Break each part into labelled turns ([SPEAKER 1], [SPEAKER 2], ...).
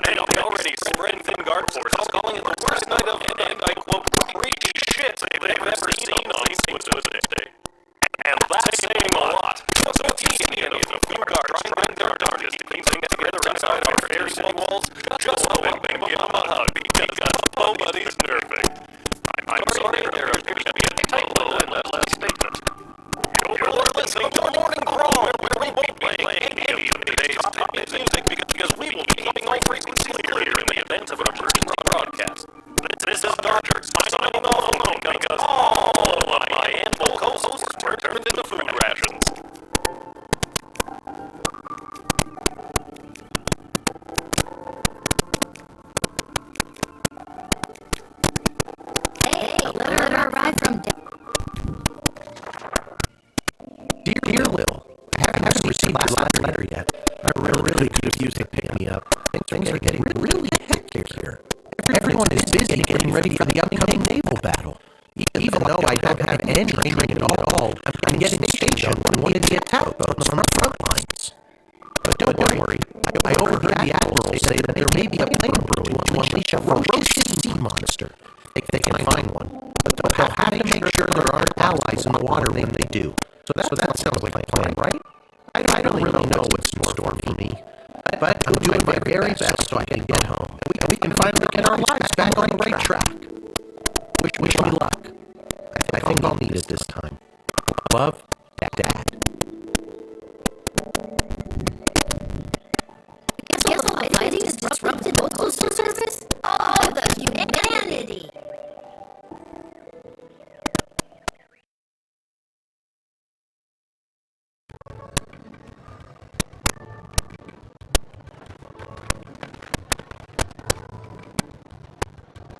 [SPEAKER 1] They already spread thin guard forces, calling it the worst night of, and I quote, crazy shit they've ever seen on Tuesday. And that's saying a lot. So it's easy to the few guards trying their darndest to keep things together inside our fair city walls, just hoping they give them a hug because nobody's nerfing. I'm sorry, there appears to be a typo in that last statement. You're listening to the Morning Crawl, where we won't be playing any of today's top music because we will be keeping all frequencies clear in the event of an emergency broadcast. This is Dodger signing off alone because all of my animal co-hosts were turned into food rations.
[SPEAKER 2] Hey, letter arrived from
[SPEAKER 3] Dear Lil, I haven't received my last letter yet. I really could have used a pick-me-up. Things are getting really hectic here. Everyone is busy getting ready for the upcoming naval battle. Even though I don't have any training at all, I'm getting stationed on one of the attack boats on the front lines. But don't worry, I overheard the Admiral say that there may be a plane brewing to unleash a ferocious sea monster, if they can find one. But they'll have to make sure there aren't allies in the water when they do. So that sounds like a plan, right? I don't really know what's in store for me. But I'm doing my very best so I can get home. And we can finally get our lives back on the right track. Wish me luck. I think I'll need it this time. Love, Dad.
[SPEAKER 2] Guess all fighting has disrupted the postal service? Oh, the humanity!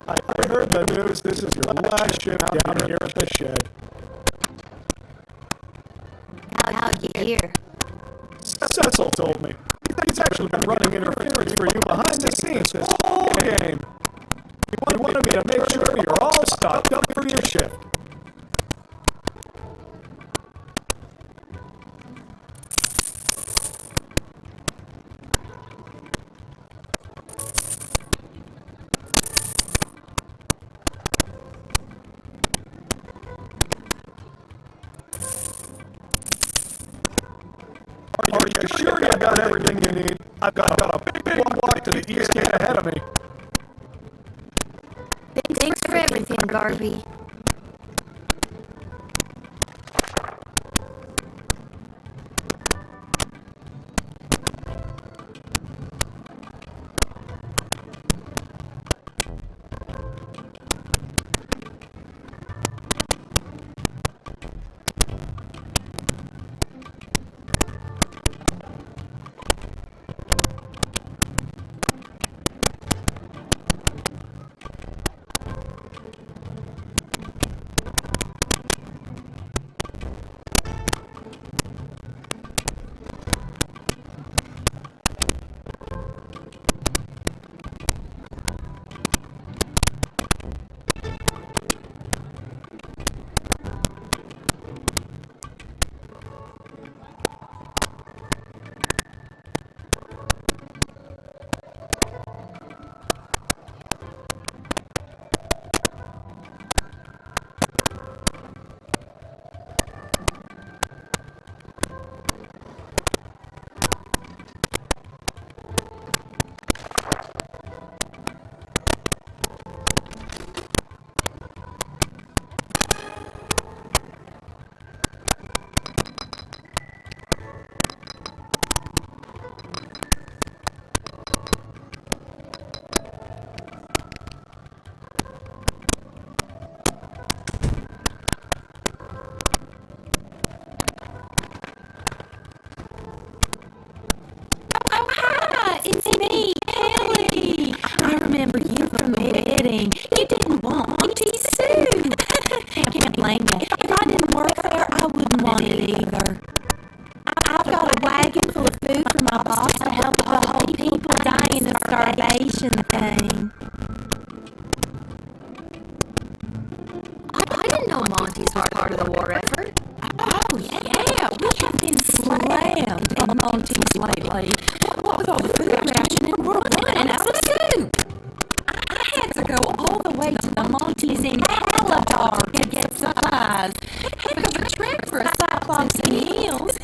[SPEAKER 4] I heard the news. This is your last shift down here at the shed.
[SPEAKER 2] How'd you hear?
[SPEAKER 4] Cecil told me. He's actually been running interference for you behind the scenes this whole game. He wanted me to make sure you're all stocked up for your shift. Are you sure you got everything you need? I've got a big walk to the east gate ahead of me.
[SPEAKER 2] Thanks for everything, Garvey.
[SPEAKER 5] starvation thing.
[SPEAKER 2] I didn't know Monty's were part of the war effort.
[SPEAKER 5] Oh, yeah. We have
[SPEAKER 6] Golly, what with all the food rationing, we're running out of soup. I had to go all the way to the Monty's in Paladar to get supplies. Heck of a trek for a Cyclops in heels.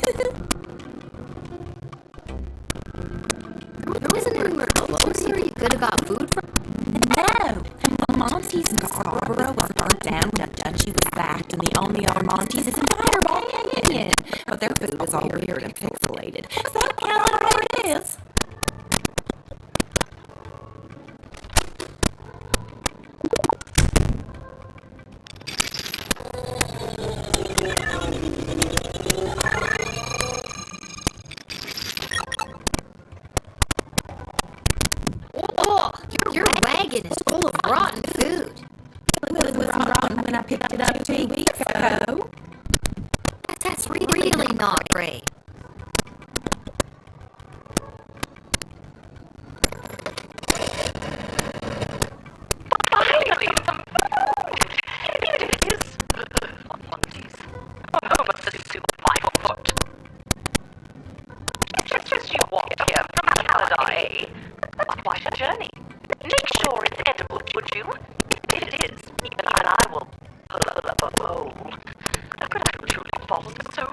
[SPEAKER 2] There wasn't anywhere close here you could have got food from?
[SPEAKER 6] No, Monty's in Scarborough was burnt down. Dutchie was sacked, and the only other Monty's is in Fireball Canyon. But their food was all weird and pixelated. So, there it is.
[SPEAKER 2] Your wagon is full of rotten food.
[SPEAKER 6] It was rotten when I picked it up 2 weeks ago.
[SPEAKER 2] That's really not great.
[SPEAKER 7] Finally, some food! Even if it is monkeys. Oh, but this is too 5 foot. Just you walked here from Canada, eh? That's quite a journey. Make sure it's edible, would you? If it is, even I will pull up a bowl. Could I truly fall so?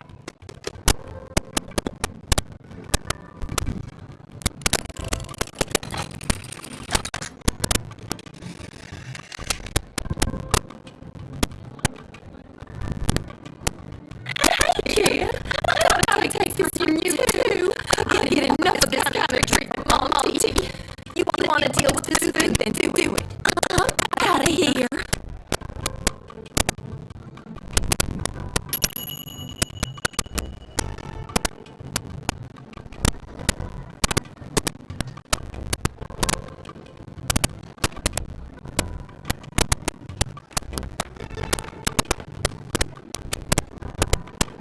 [SPEAKER 6] Kid, I gotta take this from you too. I can't get enough of this kind of treatment, Monty. You want to deal with this food, then do it. I'm out of here.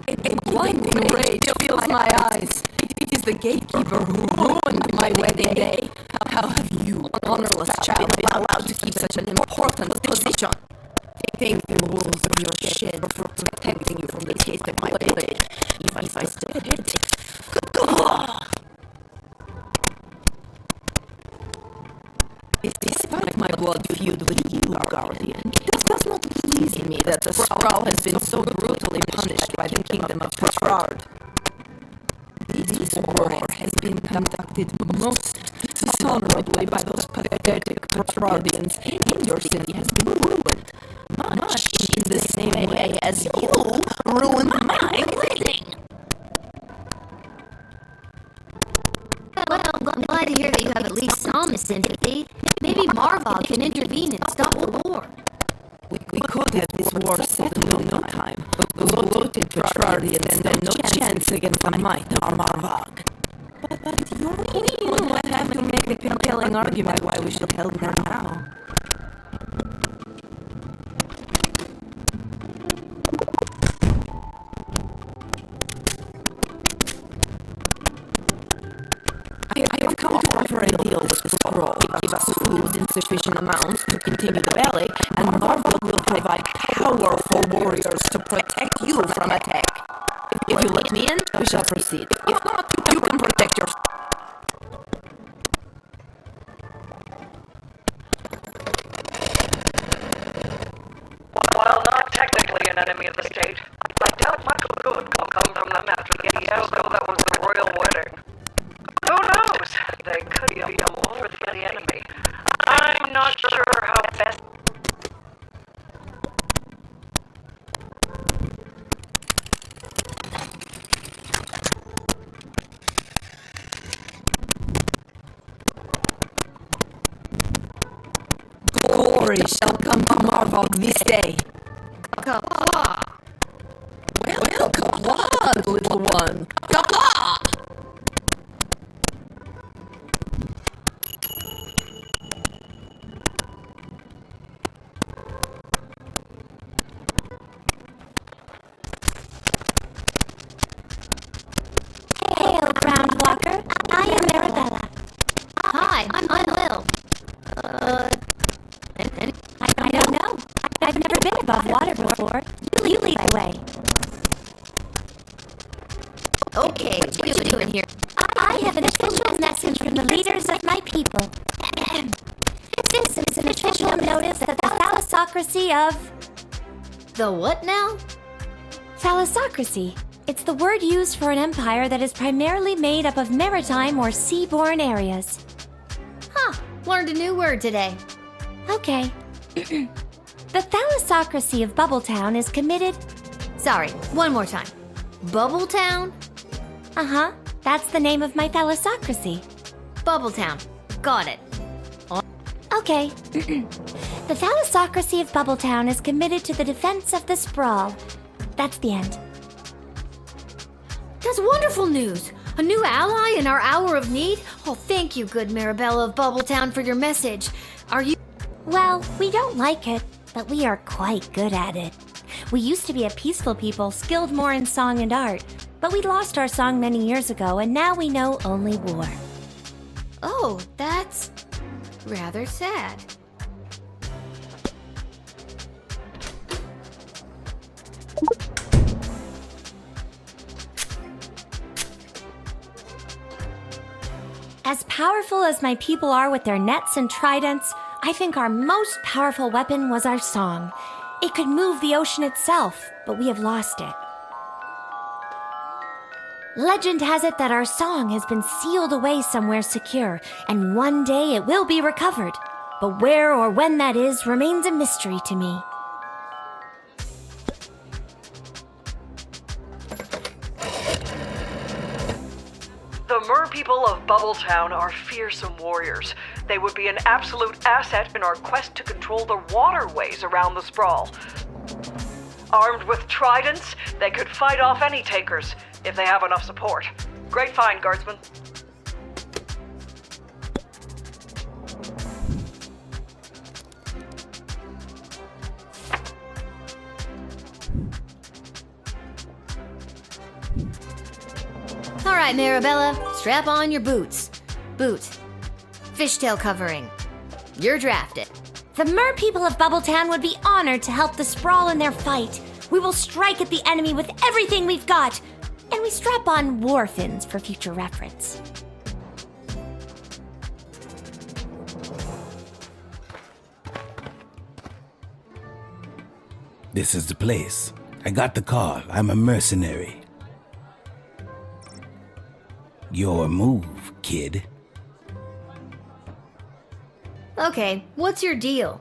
[SPEAKER 6] A blinding rage fills my eyes. It is the gatekeeper who ruined my wedding day. How have you, honorless child, been allowed to keep such an important position? Thank the rules of your shed for protecting you from the taste of my blade. If I still hit it. Despite my blood feud with you, Guardian, it does not please me that the Sprawl has been so brutally punished by the kingdom of Petrard. This war has been conducted most dishonorably by those pathetic Petrardians, and your city has been ruined, much in the same way as you ruined my wedding.
[SPEAKER 2] Well, I'm glad to hear that you have at least some sympathy. Maybe Marvog can intervene and stop the war.
[SPEAKER 6] We could have this war settled in no time. Those bloated Petrardians stand no chance against the might of Marvog. But your queen would have to make a compelling argument why we should help her now. I have come to offer a deal with the Scroll. Give us food in sufficient amounts to continue the ballet, and Marvel will provide powerful warriors to protect you from attack. If you let me in, we shall proceed. If not, you can protect yourself.
[SPEAKER 7] While not technically an enemy of the state, I doubt much good will come from the fiasco that was the royal wedding. Who knows? They could be a more than the enemy. I'm not sure how best.
[SPEAKER 6] Glory shall come to Marvog this day.
[SPEAKER 2] Kapla!
[SPEAKER 6] Well, Kapla, little one. Kapla!
[SPEAKER 5] Hail, Ground Walker. I am Arabella.
[SPEAKER 2] Hi, I'm Lil.
[SPEAKER 5] I don't know. I've never been above water before. You lead the way.
[SPEAKER 2] Okay, what are you doing here?
[SPEAKER 5] I I have an official message from the leaders of my people. This is an official notice of the thalassocracy of...
[SPEAKER 2] The what now?
[SPEAKER 5] Thalassocracy. It's the word used for an empire that is primarily made up of maritime or seaborne areas.
[SPEAKER 2] Huh, learned a new word today.
[SPEAKER 5] Okay. The thalassocracy of Bubbletown is committed...
[SPEAKER 2] Sorry, one more time. Bubbletown?
[SPEAKER 5] Uh-huh. That's the name of my thalassocracy.
[SPEAKER 2] Bubbletown. Got it.
[SPEAKER 5] Okay. The thalassocracy of Bubbletown is committed to the defense of the sprawl. That's the end.
[SPEAKER 2] That's wonderful news. A new ally in our hour of need? Oh, thank you, good Marabella of Bubbletown, for your message. Are you...
[SPEAKER 5] Well, we don't like it, but we are quite good at it. We used to be a peaceful people, skilled more in song and art, but we lost our song many years ago, and now we know only war.
[SPEAKER 2] Oh, that's... rather sad.
[SPEAKER 5] As powerful as my people are with their nets and tridents, I think our most powerful weapon was our song. It could move the ocean itself, but we have lost it. Legend has it that our song has been sealed away somewhere secure, and one day it will be recovered. But where or when that is remains a mystery to me.
[SPEAKER 7] The Mer people of Bubbletown are fearsome warriors. They would be an absolute asset in our quest to control the waterways around the sprawl. Armed with tridents, they could fight off any takers, if they have enough support. Great find, Guardsman.
[SPEAKER 2] All right, Marabella, strap on your boots. Boot. Fishtail covering. You're drafted.
[SPEAKER 5] The Mer people of Bubbletown would be honored to help the sprawl in their fight. We will strike at the enemy with everything we've got. And we strap on war fins for future reference.
[SPEAKER 8] This is the place. I got the call. I'm a mercenary. Your move, kid.
[SPEAKER 2] Okay, what's your deal?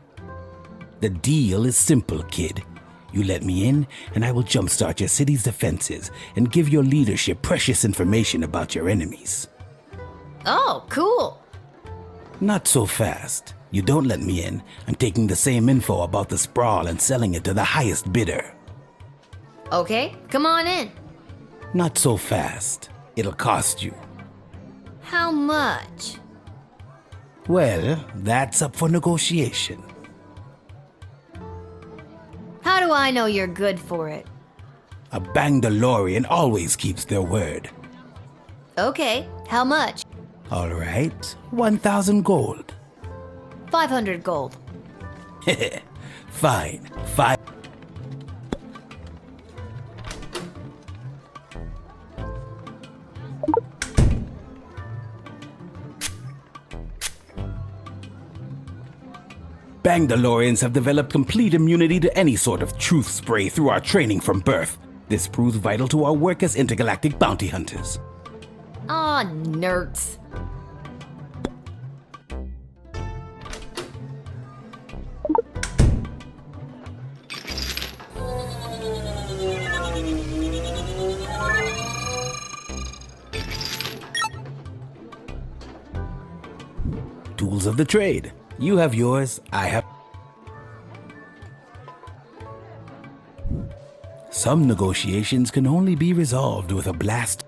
[SPEAKER 8] The deal is simple, kid. You let me in, and I will jumpstart your city's defenses and give your leadership precious information about your enemies.
[SPEAKER 2] Oh, cool.
[SPEAKER 8] Not so fast. You don't let me in, I'm taking the same info about the sprawl and selling it to the highest bidder.
[SPEAKER 2] Okay, come on in.
[SPEAKER 8] Not so fast. It'll cost you.
[SPEAKER 2] How much?
[SPEAKER 8] Well, that's up for negotiation.
[SPEAKER 2] How do I know you're good for it?
[SPEAKER 8] A Bangdalorian always keeps their word.
[SPEAKER 2] Okay, how much?
[SPEAKER 8] All right, 1,000 gold.
[SPEAKER 2] 500 gold.
[SPEAKER 8] Fine, 5. Bangdalorians have developed complete immunity to any sort of truth spray through our training from birth. This proves vital to our work as intergalactic bounty hunters.
[SPEAKER 2] Aw, nerds.
[SPEAKER 8] Tools of the trade. You have yours, I have... Some negotiations can only be resolved with a blast.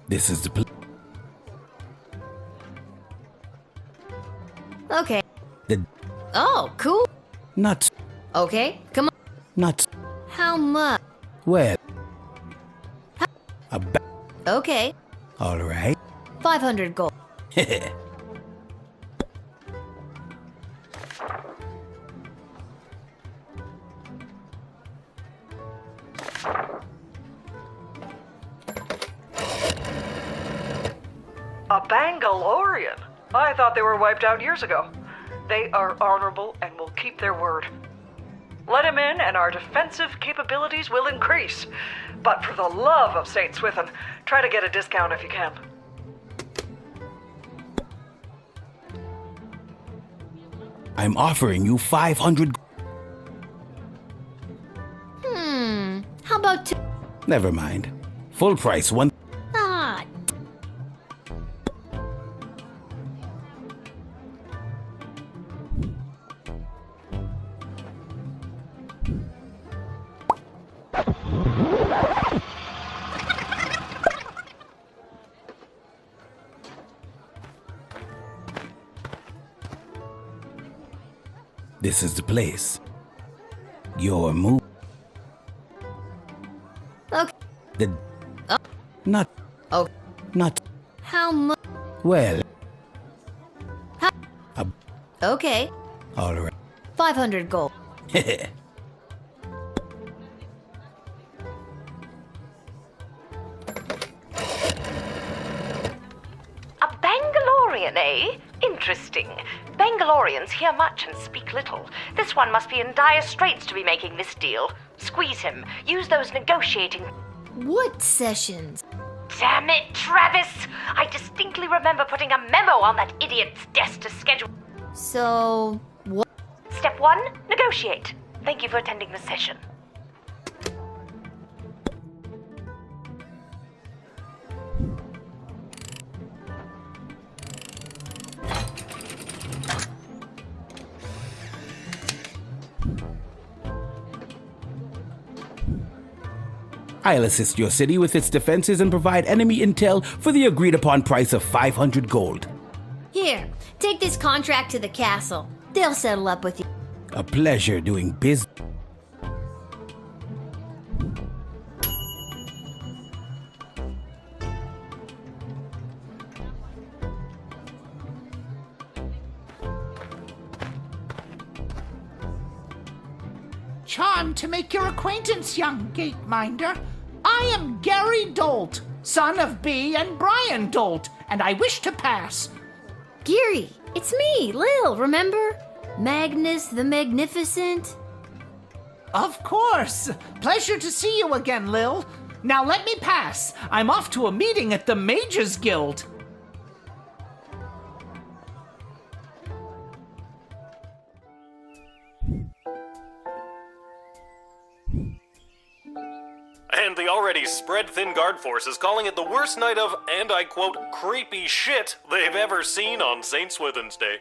[SPEAKER 8] This is the...
[SPEAKER 2] Okay.
[SPEAKER 8] The...
[SPEAKER 2] Oh, cool.
[SPEAKER 8] Not.
[SPEAKER 2] Okay, come on.
[SPEAKER 8] Not.
[SPEAKER 2] How much?
[SPEAKER 8] Well.
[SPEAKER 2] Okay,
[SPEAKER 8] All right.
[SPEAKER 2] 500 gold.
[SPEAKER 7] A Bangalorean? I thought they were wiped out years ago. They are honorable and will keep their word. Let him in and our defensive capabilities will increase. But for the love of St. Swithin, try to get a discount if you can.
[SPEAKER 8] I'm offering you 500.
[SPEAKER 2] How about two?
[SPEAKER 8] Never mind. Full price, one.
[SPEAKER 2] Ah,
[SPEAKER 8] This is the place. Your move.
[SPEAKER 2] okay.
[SPEAKER 8] The. Not.
[SPEAKER 2] Oh,
[SPEAKER 8] Not.
[SPEAKER 2] how much?
[SPEAKER 8] Well.
[SPEAKER 2] Okay,
[SPEAKER 8] All right.
[SPEAKER 2] 500 gold.
[SPEAKER 9] A Bangalorean, eh? Interesting. Bangaloreans hear much and speak little. This one must be in dire straits to be making this deal. Squeeze him. Use those negotiating...
[SPEAKER 2] What sessions?
[SPEAKER 9] Damn it, Travis! I distinctly remember putting a memo on that idiot's desk to schedule...
[SPEAKER 2] So, what?
[SPEAKER 9] Step 1, negotiate. Thank you for attending the session.
[SPEAKER 8] I'll assist your city with its defenses and provide enemy intel for the agreed upon price of 500 gold.
[SPEAKER 2] Here, take this contract to the castle. They'll settle up with you.
[SPEAKER 8] A pleasure doing business.
[SPEAKER 10] Charmed to make your acquaintance, young gateminder. I am Gary Dolt, son of Bea and Brian Dolt, and I wish to pass.
[SPEAKER 2] Geary, it's me, Lil, remember? Magnus the Magnificent.
[SPEAKER 10] Of course. Pleasure to see you again, Lil. Now let me pass. I'm off to a meeting at the Mages Guild.
[SPEAKER 1] And the already spread-thin guard force is calling it the worst night of, and I quote, creepy shit they've ever seen on St. Swithin's Day.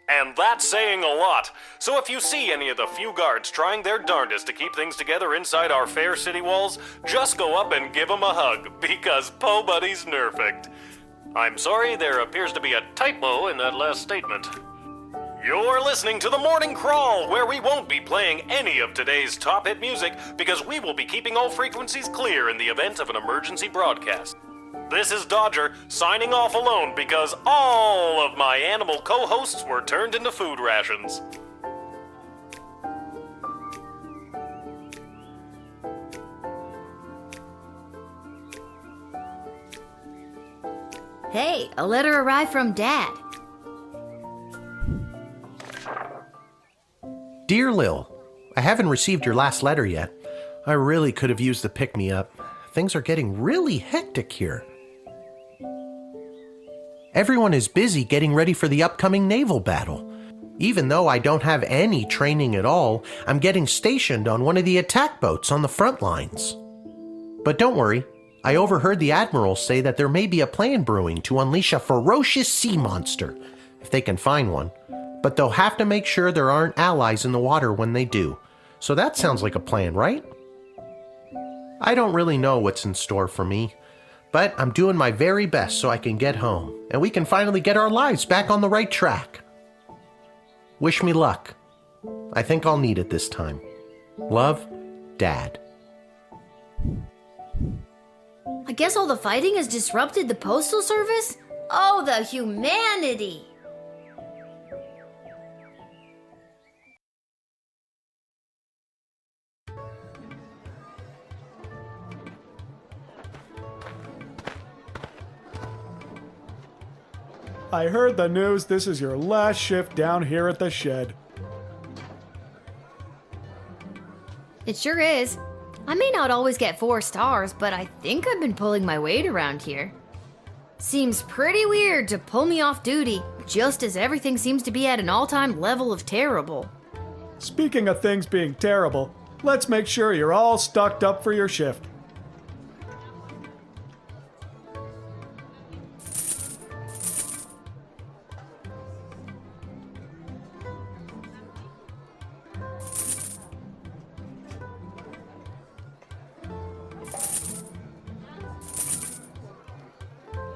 [SPEAKER 1] And that's saying a lot. So if you see any of the few guards trying their darndest to keep things together inside our fair city walls, just go up and give them a hug, because Po Buddy's nerfect. I'm sorry, there appears to be a typo in that last statement. You're listening to The Morning Crawl, where we won't be playing any of today's top hit music because we will be keeping all frequencies clear in the event of an emergency broadcast. This is Dodger, signing off alone because all of my animal co-hosts were turned into food rations.
[SPEAKER 2] Hey, a letter arrived from Dad.
[SPEAKER 3] Dear Lil, I haven't received your last letter yet. I really could have used the pick-me-up. Things are getting really hectic here. Everyone is busy getting ready for the upcoming naval battle. Even though I don't have any training at all, I'm getting stationed on one of the attack boats on the front lines. But don't worry, I overheard the admiral say that there may be a plan brewing to unleash a ferocious sea monster, if they can find one. But they'll have to make sure there aren't allies in the water when they do. So that sounds like a plan, right? I don't really know what's in store for me, but I'm doing my very best so I can get home, and we can finally get our lives back on the right track. Wish me luck. I think I'll need it this time. Love, Dad.
[SPEAKER 2] I guess all the fighting has disrupted the postal service? Oh, the humanity!
[SPEAKER 4] I heard the news this is your last shift down here at the shed.
[SPEAKER 2] It sure is. I may not always get 4 stars, but I think I've been pulling my weight around here. Seems pretty weird to pull me off duty, just as everything seems to be at an all-time level of terrible.
[SPEAKER 4] Speaking of things being terrible, let's make sure you're all stocked up for your shift.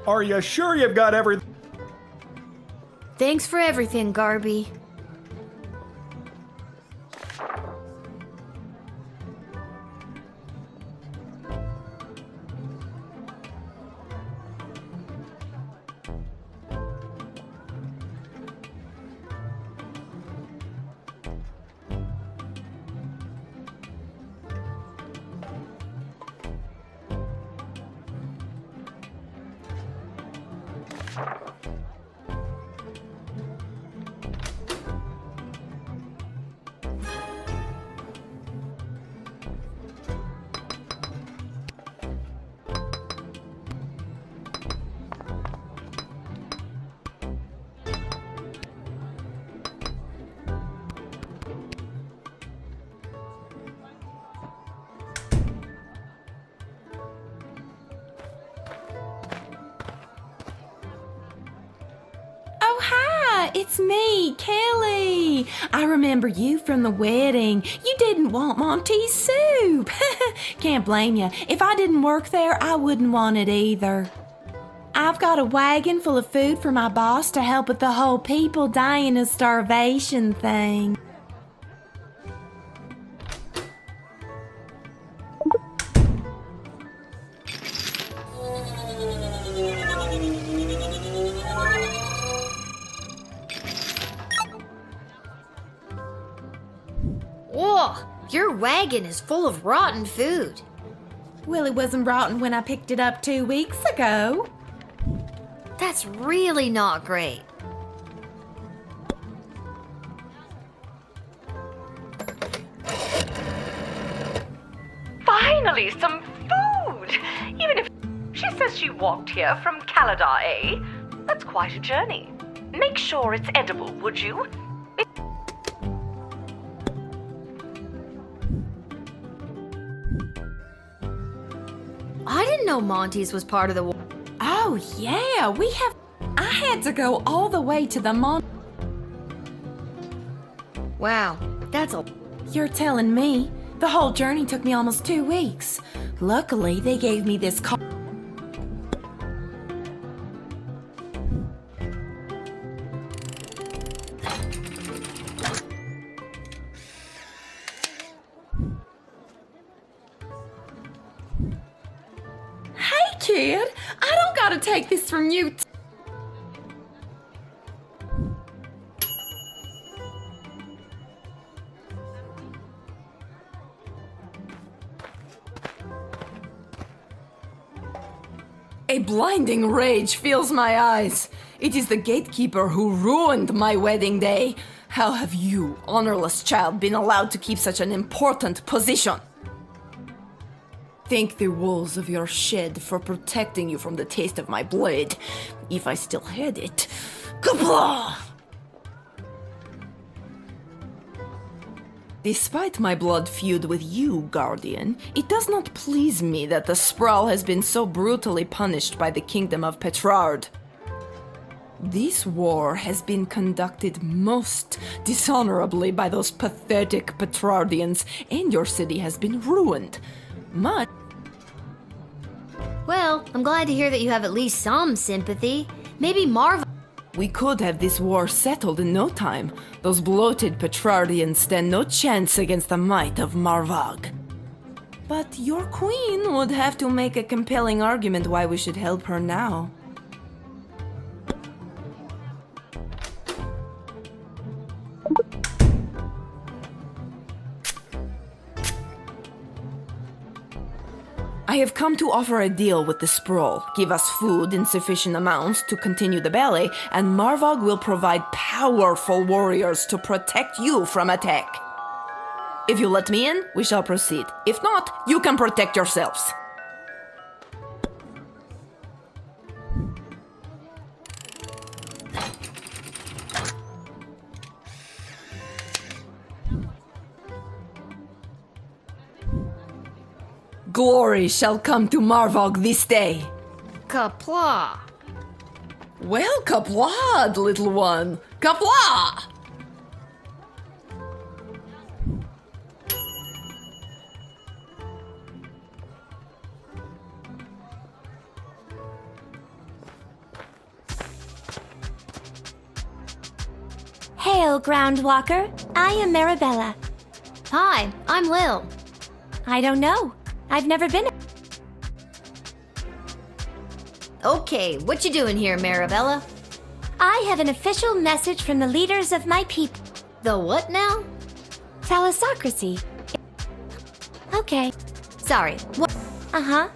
[SPEAKER 4] Are you sure you've got everything?
[SPEAKER 2] Thanks for everything, Garby.
[SPEAKER 6] It's me, Kelly. I remember you from the wedding. You didn't want Monty's soup. Can't blame you. If I didn't work there, I wouldn't want it either. I've got a wagon full of food for my boss to help with the whole people dying of starvation thing.
[SPEAKER 2] Whoa, your wagon is full of rotten food.
[SPEAKER 6] Well, it wasn't rotten when I picked it up 2 weeks ago.
[SPEAKER 2] That's really not great.
[SPEAKER 9] Finally, some food! Even if she says she walked here from Caladar, eh? That's quite a journey. Make sure it's edible, would you?
[SPEAKER 2] I didn't know Monty's was part of the war.
[SPEAKER 6] Oh, yeah, I had to go all the way to the
[SPEAKER 2] Wow, that's a...
[SPEAKER 6] You're telling me? The whole journey took me almost 2 weeks. Luckily, they gave me this car. Hey, kid, I don't gotta take this from you. A blinding rage fills my eyes. It is the gatekeeper who ruined my wedding day. How have you, honorless child, been allowed to keep such an important position? Thank the walls of your shed for protecting you from the taste of my blade, if I still had it. Kapla! Despite my blood feud with you, Guardian, it does not please me that the Sprawl has been so brutally punished by the Kingdom of Petrard. This war has been conducted most dishonorably by those pathetic Petrardians, and your city has been ruined. Much.
[SPEAKER 2] Well, I'm glad to hear that you have at least some sympathy. Maybe Marva...
[SPEAKER 6] We could have this war settled in no time. Those bloated Petrardians stand no chance against the might of Marvag. But your queen would have to make a compelling argument why we should help her now. I have come to offer a deal with the Sprawl. Give us food in sufficient amounts to continue the ballet, and Marvag will provide powerful warriors to protect you from attack. If you let me in, we shall proceed. If not, you can protect yourselves. Glory shall come to Marvag this day.
[SPEAKER 2] Kapla.
[SPEAKER 6] Well, kaplad, little one. Kapla!
[SPEAKER 5] Hail, Groundwalker. I am Marabella.
[SPEAKER 2] Hi, I'm Lil.
[SPEAKER 5] I don't know. I've never been.
[SPEAKER 2] Okay, what you doing here, Marabella?
[SPEAKER 5] I have an official message from the leaders of my people.
[SPEAKER 2] The what now?
[SPEAKER 5] Thalassocracy. Okay.
[SPEAKER 2] Sorry, what?
[SPEAKER 5] Uh-huh.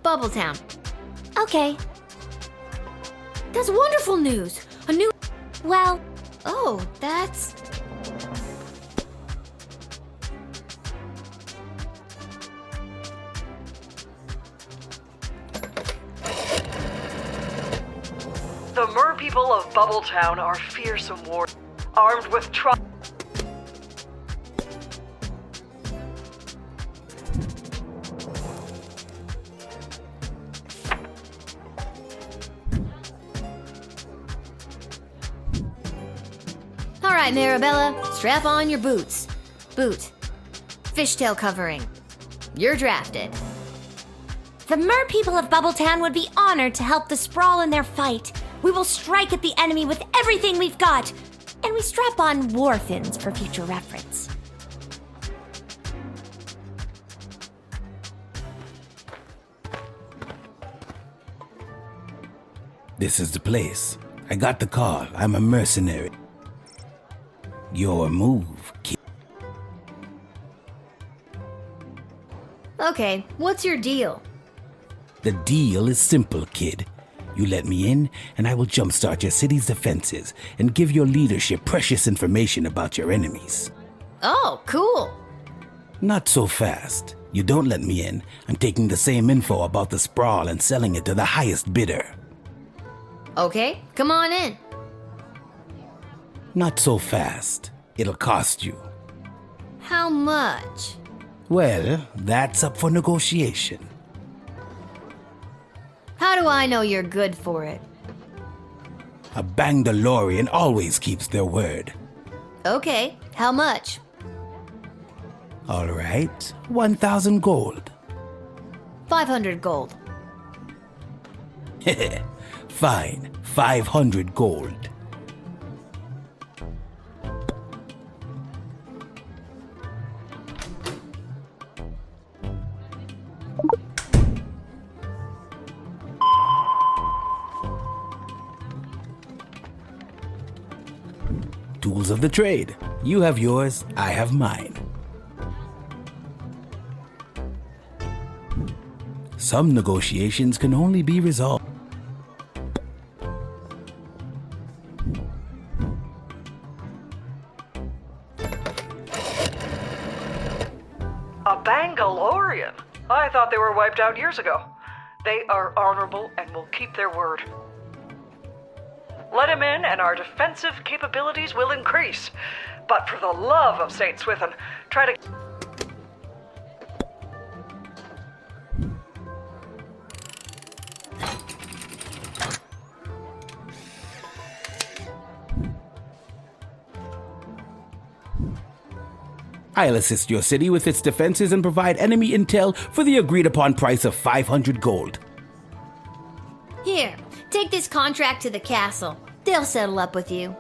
[SPEAKER 2] Bubbletown.
[SPEAKER 5] Okay.
[SPEAKER 2] That's wonderful news. A new...
[SPEAKER 5] Well,
[SPEAKER 2] Oh, that's...
[SPEAKER 7] The mer people of Bubbletown are fearsome warriors, armed with
[SPEAKER 2] All right, Marabella, strap on your boots. Boot. Fishtail covering. You're drafted.
[SPEAKER 5] the mer people of Bubbletown would be honored to help the Sprawl in their fight. We will strike at the enemy with everything we've got, and we strap on war fins for future reference.
[SPEAKER 8] This is the place. I got the call. I'm a mercenary. Your move, kid.
[SPEAKER 2] Okay, what's your deal?
[SPEAKER 8] The deal is simple, kid. You let me in, and I will jumpstart your city's defenses and give your leadership precious information about your enemies.
[SPEAKER 2] Oh, cool.
[SPEAKER 8] Not so fast. You don't let me in, I'm taking the same info about the Sprawl and selling it to the highest bidder.
[SPEAKER 2] Okay, come on in.
[SPEAKER 8] Not so fast. It'll cost you.
[SPEAKER 2] How much?
[SPEAKER 8] Well, that's up for negotiation.
[SPEAKER 2] How do I know you're good for it?
[SPEAKER 8] A Bangalorian always keeps their word.
[SPEAKER 2] Okay, how much?
[SPEAKER 8] All right, 1,000 gold.
[SPEAKER 2] 500 gold.
[SPEAKER 8] Fine, 500 gold. Tools of the trade. You have yours, I have mine. Some negotiations can only be resolved.
[SPEAKER 7] A Bangalorian? I thought they were wiped out years ago. They are honorable and will keep their word. Let him in and our defensive capabilities will increase. But for the love of St. Swithin, try to...
[SPEAKER 8] I'll assist your city with its defenses and provide enemy intel for the agreed upon price of 500 gold.
[SPEAKER 2] Here, take this contract to the castle. They'll settle up with you.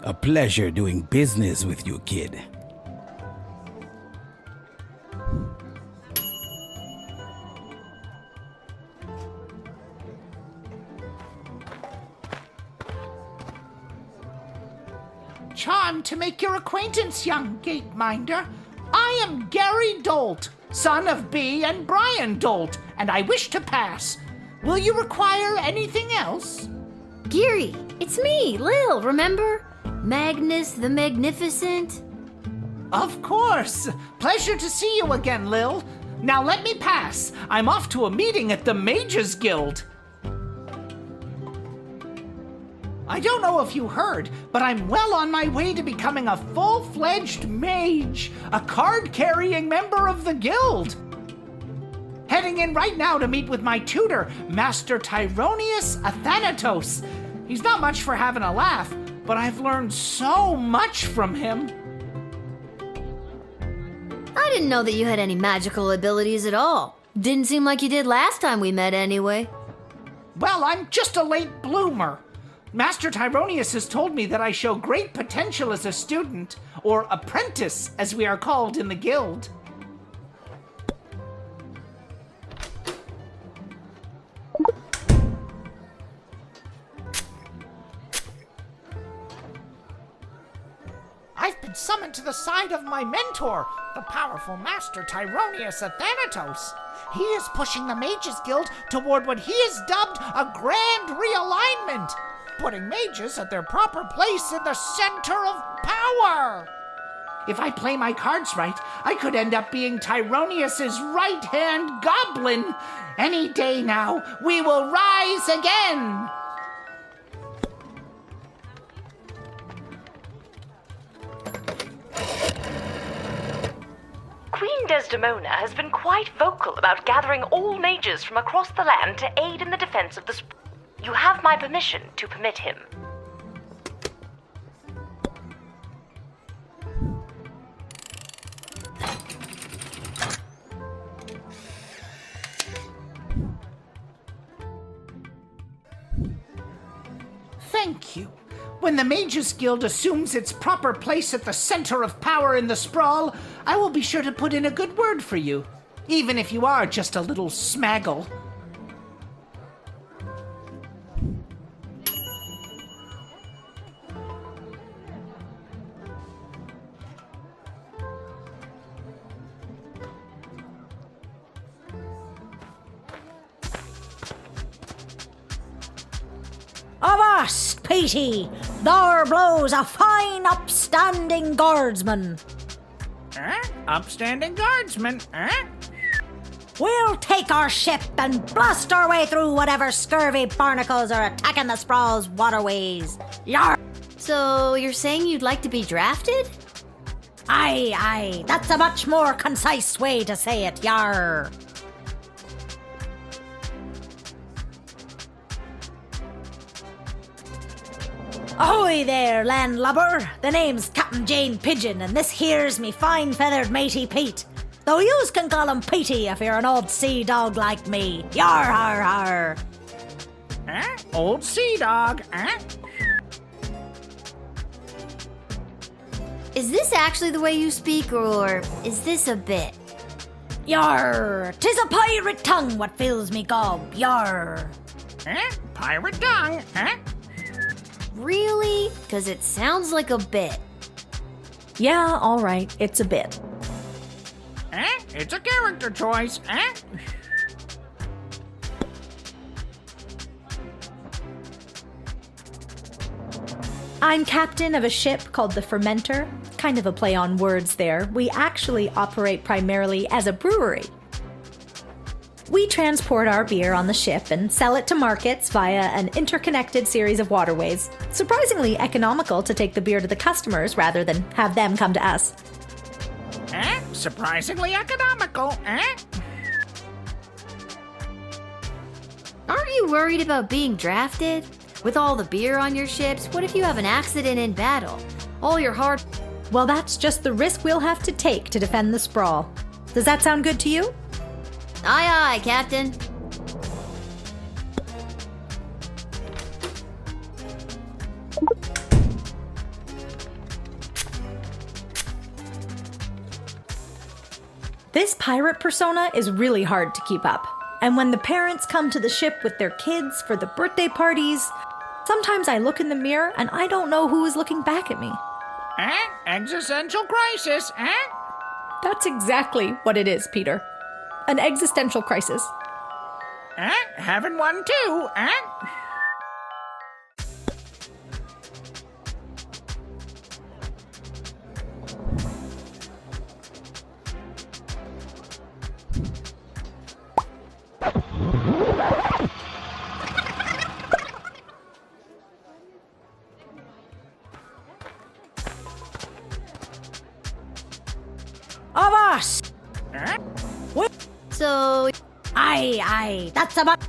[SPEAKER 8] A pleasure doing business with you, kid.
[SPEAKER 10] Charmed to make your acquaintance, young gateminder. I am Gary Dolt, son of B and Brian Dolt, and I wish to pass. Will you require anything else?
[SPEAKER 2] Geary, it's me, Lil, remember? Magnus the Magnificent.
[SPEAKER 10] Of course. Pleasure to see you again, Lil. Now let me pass. I'm off to a meeting at the Mages Guild. I don't know if you heard, but I'm well on my way to becoming a full-fledged mage, a card-carrying member of the guild. Heading in right now to meet with my tutor, Master Tyronius Athanatos. He's not much for having a laugh, but I've learned so much from him.
[SPEAKER 2] I didn't know that you had any magical abilities at all. Didn't seem like you did last time we met anyway.
[SPEAKER 10] Well, I'm just a late bloomer. Master Tyronius has told me that I show great potential as a student, or apprentice, as we are called in the guild. I've been summoned to the side of my mentor, the powerful Master Tyronius Athanatos. He is pushing the Mages Guild toward what he has dubbed a grand realignment, putting mages at their proper place in the center of power. If I play my cards right, I could end up being Tyronius's right-hand goblin. Any day now, we will rise again.
[SPEAKER 9] Queen Desdemona has been quite vocal about gathering all mages from across the land to aid in the defense of the You have my permission to permit him.
[SPEAKER 10] Thank you. When the Mages Guild assumes its proper place at the center of power in the sprawl, I will be sure to put in a good word for you, even if you are just a little smaggle.
[SPEAKER 11] Avast, Petey! There blows a fine upstanding guardsman.
[SPEAKER 10] Upstanding guardsman,
[SPEAKER 11] We'll take our ship and blast our way through whatever scurvy barnacles are attacking the sprawl's waterways. Yar!
[SPEAKER 2] So you're saying you'd like to be drafted?
[SPEAKER 11] Aye, that's a much more concise way to say it, yar. Ahoy there, landlubber! The name's Captain Jane Pigeon, and this here's me fine-feathered matey Pete. Though yous can call him Petey if you're an old sea dog like me. Yar, har, har.
[SPEAKER 10] Old sea dog,
[SPEAKER 2] Is this actually the way you speak, or is this a bit?
[SPEAKER 11] Yar, 'tis a pirate tongue what fills me gob. Yar.
[SPEAKER 10] Pirate tongue,
[SPEAKER 2] Really? Because it sounds like a bit.
[SPEAKER 12] Yeah, all right, it's a bit.
[SPEAKER 10] It's a character choice,
[SPEAKER 12] I'm captain of a ship called the Fermenter. Kind of a play on words there. We actually operate primarily as a brewery. We transport our beer on the ship and sell it to markets via an interconnected series of waterways. Surprisingly economical to take the beer to the customers rather than have them come to us.
[SPEAKER 10] Surprisingly economical,
[SPEAKER 2] Aren't you worried about being drafted? With all the beer on your ships, what if you have an accident in battle? All your hard...
[SPEAKER 12] Well, that's just the risk we'll have to take to defend the sprawl. Does that sound good to you?
[SPEAKER 2] Aye, aye, Captain.
[SPEAKER 12] This pirate persona is really hard to keep up. And when the parents come to the ship with their kids for the birthday parties, sometimes I look in the mirror and I don't know who is looking back at me.
[SPEAKER 10] Existential crisis,
[SPEAKER 12] That's exactly what it is, Peter. An existential crisis.
[SPEAKER 10] Having one too,
[SPEAKER 11] Avast!
[SPEAKER 2] So,
[SPEAKER 11] Aye, that's about...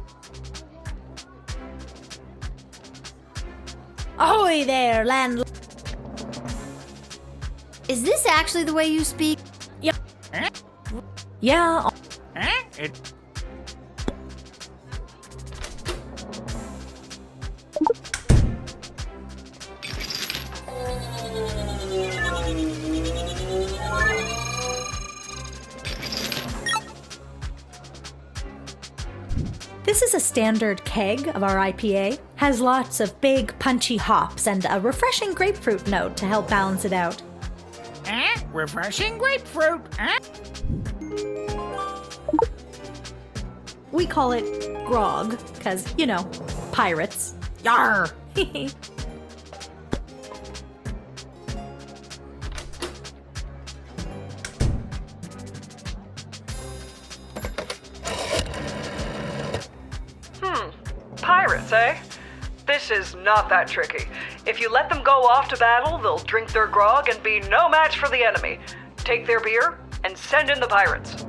[SPEAKER 11] Ahoy there, land...
[SPEAKER 2] is this actually the way you speak?
[SPEAKER 12] Yeah, this is a standard keg of our IPA. Has lots of big, punchy hops and a refreshing grapefruit note to help balance it out.
[SPEAKER 10] Refreshing grapefruit,
[SPEAKER 12] We call it grog, because, you know, pirates.
[SPEAKER 11] Yar!
[SPEAKER 7] Pirates, eh? This is not that tricky. If you let them go off to battle, they'll drink their grog and be no match for the enemy. Take their beer and send in the pirates.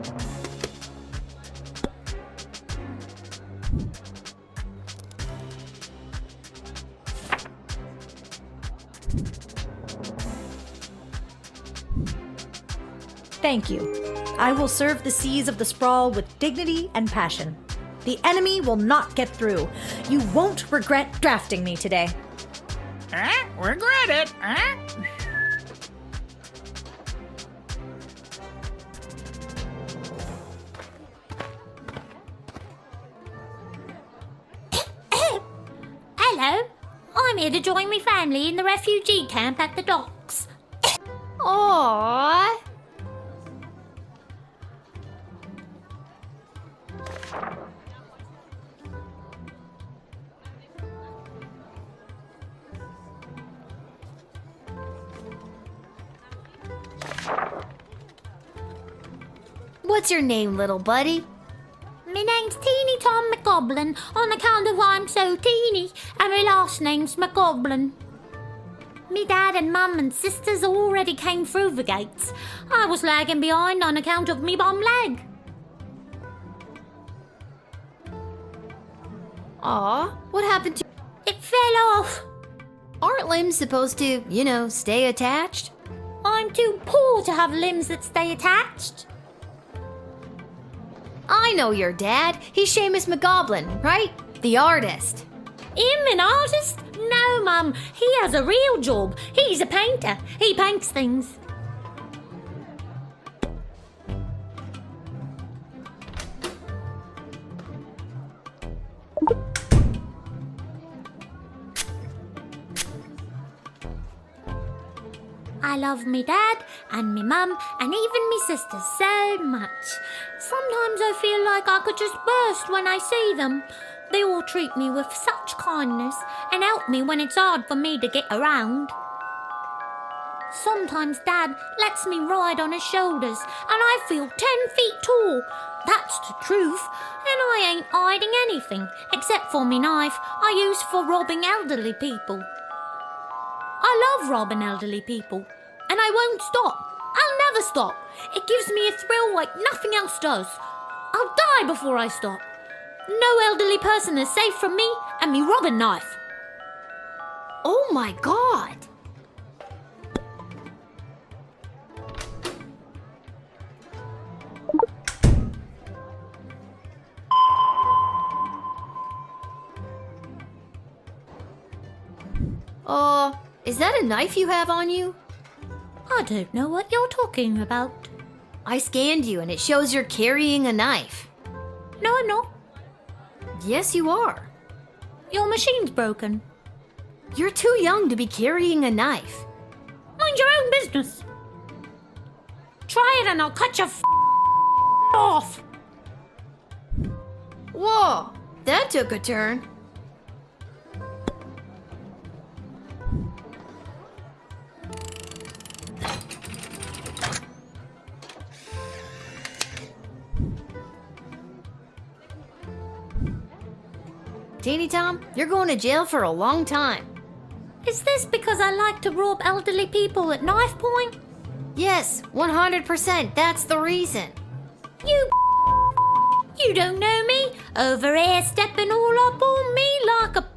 [SPEAKER 12] Thank you. I will serve the seas of the sprawl with dignity and passion. The enemy will not get through. You won't regret drafting me today.
[SPEAKER 10] Regret it,
[SPEAKER 13] Hello, I'm here to join my family in the refugee camp at the docks.
[SPEAKER 2] Aww. What's your name, little buddy?
[SPEAKER 13] My name's Teeny Tom McGoblin on account of I'm so teeny, and my last name's McGoblin. Me dad and mum and sisters already came through the gates. I was lagging behind on account of me bum leg.
[SPEAKER 2] Aw, what happened to...
[SPEAKER 13] It fell off.
[SPEAKER 2] Aren't limbs supposed to, you know, stay attached?
[SPEAKER 13] I'm too poor to have limbs that stay attached.
[SPEAKER 2] I know your dad. He's Seamus McGoblin, right? The artist.
[SPEAKER 13] Him an artist? No, Mum. He has a real job. He's a painter. He paints things. I love me dad and me mum and even me sisters so much. Sometimes I feel like I could just burst when I see them. They all treat me with such kindness and help me when it's hard for me to get around. Sometimes Dad lets me ride on his shoulders and I feel 10 feet tall. That's the truth. And I ain't hiding anything except for me knife I use for robbing elderly people. I love robbing elderly people. And I won't stop. I'll never stop. It gives me a thrill like nothing else does. I'll die before I stop. No elderly person is safe from me and me robbing knife.
[SPEAKER 2] Oh my God! Is that a knife you have on you?
[SPEAKER 13] I don't know what you're talking about.
[SPEAKER 2] I scanned you and it shows you're carrying a knife.
[SPEAKER 13] No, I'm not.
[SPEAKER 2] Yes, you are.
[SPEAKER 13] Your machine's broken.
[SPEAKER 2] You're too young to be carrying a knife.
[SPEAKER 13] Mind your own business. Try it and I'll cut your off.
[SPEAKER 2] Whoa, that took a turn. Teeny Tom, you're going to jail for a long time.
[SPEAKER 13] Is this because I like to rob elderly people at knife point?
[SPEAKER 2] Yes, 100%, that's the reason.
[SPEAKER 13] You don't know me. Over here stepping all up on me like a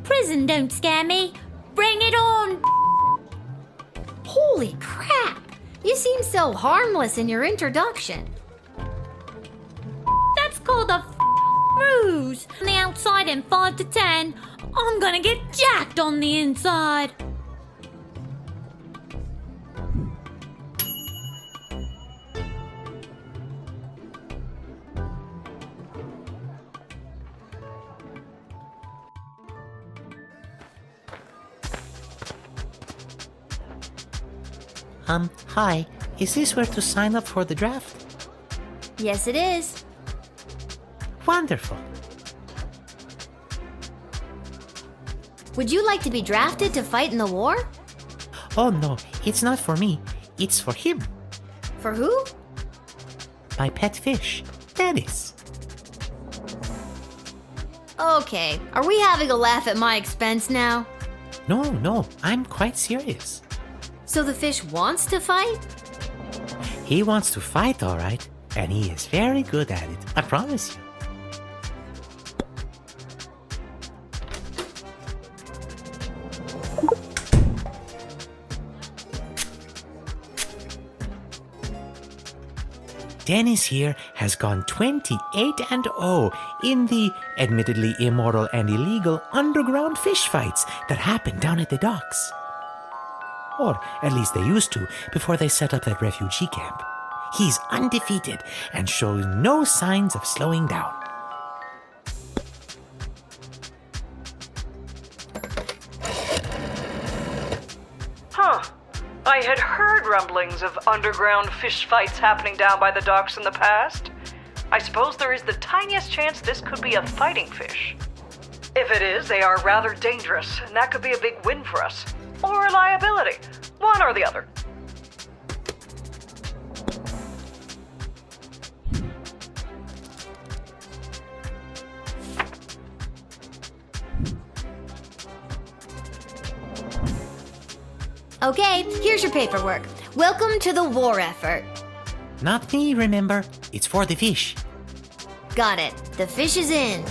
[SPEAKER 13] prison don't scare me. Bring it on.
[SPEAKER 2] Holy crap! You seem so harmless in your introduction.
[SPEAKER 13] That's called a ruse. On the outside in 5 to 10, I'm gonna get jacked on the inside.
[SPEAKER 10] Hi. Is this where to sign up for the draft?
[SPEAKER 2] Yes, it is.
[SPEAKER 10] Wonderful.
[SPEAKER 2] Would you like to be drafted to fight in the war?
[SPEAKER 10] Oh no, it's not for me. It's for him.
[SPEAKER 2] For who?
[SPEAKER 10] My pet fish, Dennis.
[SPEAKER 2] Okay, are we having a laugh at my expense now?
[SPEAKER 10] No, I'm quite serious.
[SPEAKER 2] So the fish wants to fight?
[SPEAKER 10] He wants to fight, all right, and he is very good at it, I promise you. Dennis here has gone 28-0 in the admittedly immoral and illegal underground fish fights that happen down at the docks. Or at least they used to before they set up that refugee camp. He's undefeated and shows no signs of slowing down.
[SPEAKER 7] Huh. I had heard rumblings of underground fish fights happening down by the docks in the past. I suppose there is the tiniest chance this could be a fighting fish. If it is, they are rather dangerous, and that could be a big win for us. Or a liability. One or the other.
[SPEAKER 2] Okay, here's your paperwork. Welcome to the war effort.
[SPEAKER 10] Not me, remember? It's for the fish.
[SPEAKER 2] Got it. The fish is in.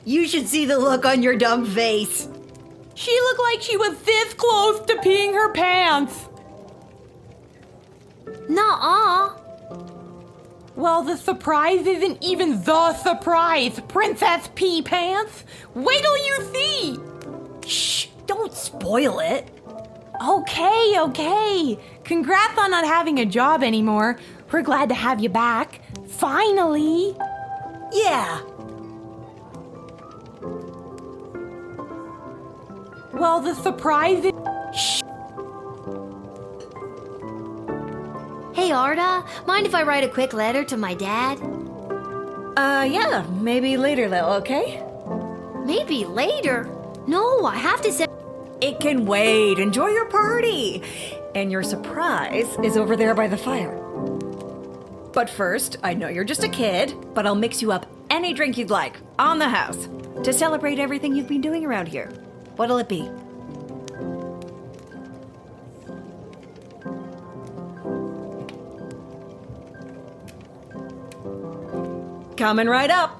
[SPEAKER 14] You should see the look on your dumb face.
[SPEAKER 15] She looked like she was this close to peeing her pants.
[SPEAKER 2] Nuh-uh.
[SPEAKER 15] Well, the surprise isn't even the surprise, Princess Pea Pants. Wait till you see.
[SPEAKER 14] Shh, don't spoil it.
[SPEAKER 15] Okay. Congrats on not having a job anymore. We're glad to have you back. Finally.
[SPEAKER 14] Yeah.
[SPEAKER 15] Well, the surprise is... Shh.
[SPEAKER 2] Arda, mind if I write a quick letter to my dad?
[SPEAKER 14] Yeah, maybe later, Lil, okay?
[SPEAKER 2] Maybe later? No, I have to send...
[SPEAKER 14] It can wait. Enjoy your party. And your surprise is over there by the fire. But first, I know you're just a kid, but I'll mix you up any drink you'd like, on the house, to celebrate everything you've been doing around here. What'll it be? Coming right up.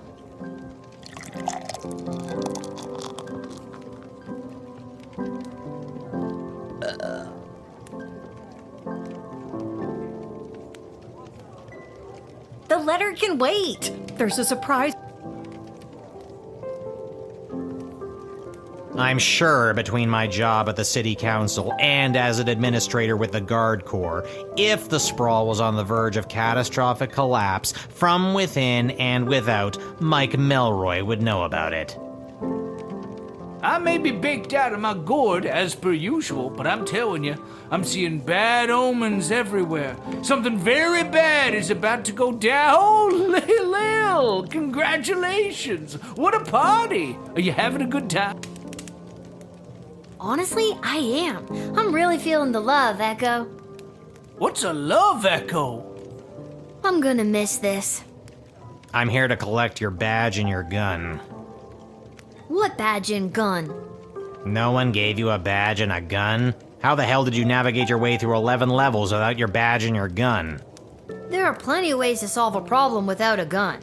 [SPEAKER 14] The letter can wait. There's a surprise.
[SPEAKER 16] I'm sure between my job at the city council and as an administrator with the Guard Corps, if the sprawl was on the verge of catastrophic collapse from within and without, Mike Melroy would know about it.
[SPEAKER 17] I may be baked out of my gourd as per usual, but I'm telling you, I'm seeing bad omens everywhere. Something very bad is about to go down. Oh, Lil, congratulations! What a party! Are you having a good time?
[SPEAKER 2] Honestly, I am. I'm really feeling the love, Echo.
[SPEAKER 17] What's a love echo?
[SPEAKER 2] I'm gonna miss this.
[SPEAKER 16] I'm here to collect your badge and your gun.
[SPEAKER 2] What badge and gun?
[SPEAKER 16] No one gave you a badge and a gun? How the hell did you navigate your way through 11 levels without your badge and your gun?
[SPEAKER 2] There are plenty of ways to solve a problem without a gun.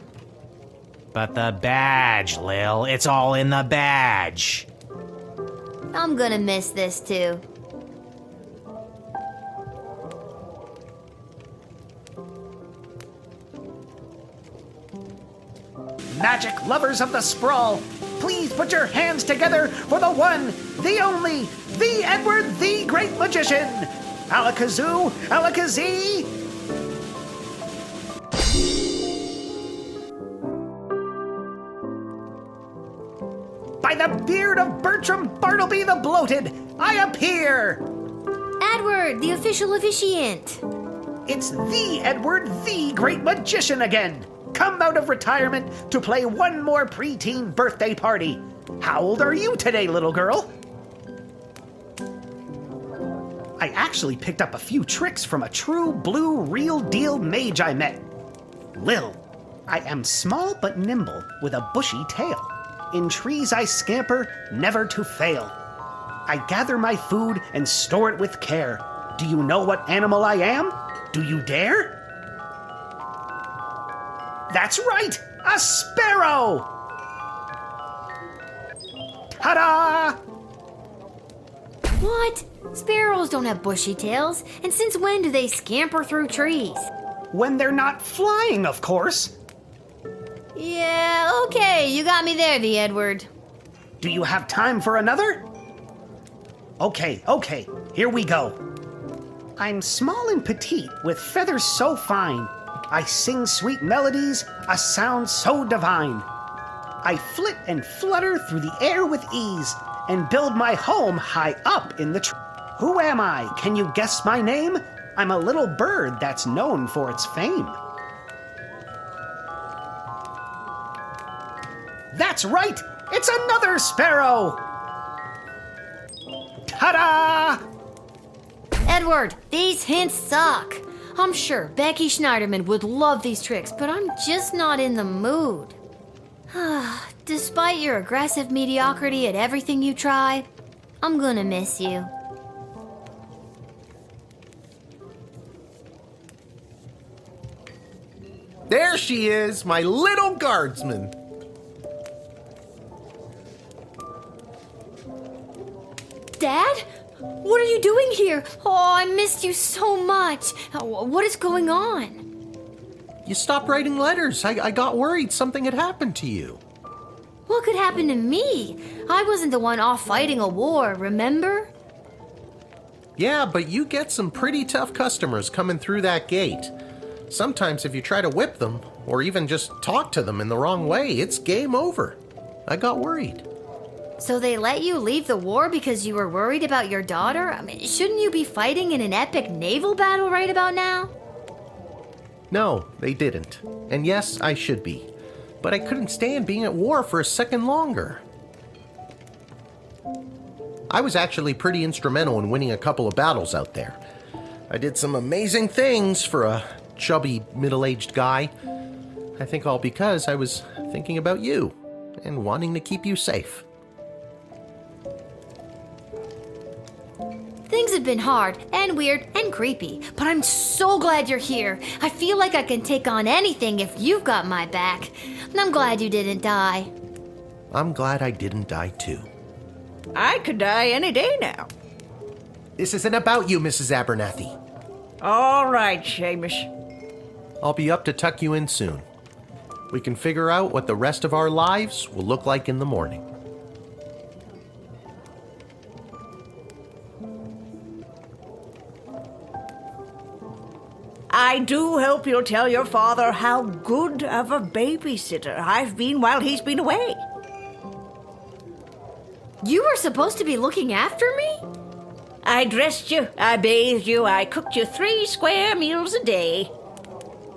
[SPEAKER 16] But the badge, Lil, it's all in the badge.
[SPEAKER 2] I'm gonna miss this too.
[SPEAKER 18] Magic lovers of the sprawl, please put your hands together for the one, the only, the Edward, the Great Magician. Alakazoo, Alakazee. By the beard of Bertram Bartleby the Bloated, I appear!
[SPEAKER 2] Edward, the official officiant!
[SPEAKER 18] It's the Edward, the Great Magician again! Come out of retirement to play one more preteen birthday party. How old are you today, little girl? I actually picked up a few tricks from a true blue real deal mage I met. Lil, I am small but nimble with a bushy tail. In trees I scamper, never to fail. I gather my food and store it with care. Do you know what animal I am? Do you dare? That's right! A sparrow! Ta-da!
[SPEAKER 2] What? Sparrows don't have bushy tails, and since when do they scamper through trees?
[SPEAKER 18] When they're not flying, of course.
[SPEAKER 2] Yeah, okay, you got me there, the Edward.
[SPEAKER 18] Do you have time for another? Okay, here we go. I'm small and petite, with feathers so fine. I sing sweet melodies, a sound so divine. I flit and flutter through the air with ease, and build my home high up in the tree. Who am I? Can you guess my name? I'm a little bird that's known for its fame. That's right! It's another sparrow! Ta-da!
[SPEAKER 2] Edward, these hints suck. I'm sure Becky Schneiderman would love these tricks, but I'm just not in the mood. Despite your aggressive mediocrity at everything you try, I'm gonna miss you.
[SPEAKER 3] There she is, my little guardsman.
[SPEAKER 2] Dad? What are you doing here? Oh, I missed you so much. What is going on?
[SPEAKER 3] You stopped writing letters. I got worried something had happened to you.
[SPEAKER 2] What could happen to me? I wasn't the one off fighting a war, remember?
[SPEAKER 3] Yeah, but you get some pretty tough customers coming through that gate. Sometimes if you try to whip them, or even just talk to them in the wrong way, it's game over. I got worried.
[SPEAKER 2] So they let you leave the war because you were worried about your daughter? I mean, shouldn't you be fighting in an epic naval battle right about now?
[SPEAKER 3] No, they didn't. And yes, I should be. But I couldn't stand being at war for a second longer. I was actually pretty instrumental in winning a couple of battles out there. I did some amazing things for a chubby, middle-aged guy. I think all because I was thinking about you and wanting to keep you safe.
[SPEAKER 2] Things have been hard and weird and creepy, but I'm so glad you're here. I feel like I can take on anything if you've got my back. And I'm glad you didn't die.
[SPEAKER 3] I'm glad I didn't die too.
[SPEAKER 6] I could die any day now.
[SPEAKER 3] This isn't about you, Mrs. Abernathy.
[SPEAKER 6] All right, Seamus.
[SPEAKER 3] I'll be up to tuck you in soon. We can figure out what the rest of our lives will look like in the morning.
[SPEAKER 6] I do hope you'll tell your father how good of a babysitter I've been while he's been away.
[SPEAKER 2] You were supposed to be looking after me?
[SPEAKER 6] I dressed you, I bathed you, I cooked you 3 square meals a day.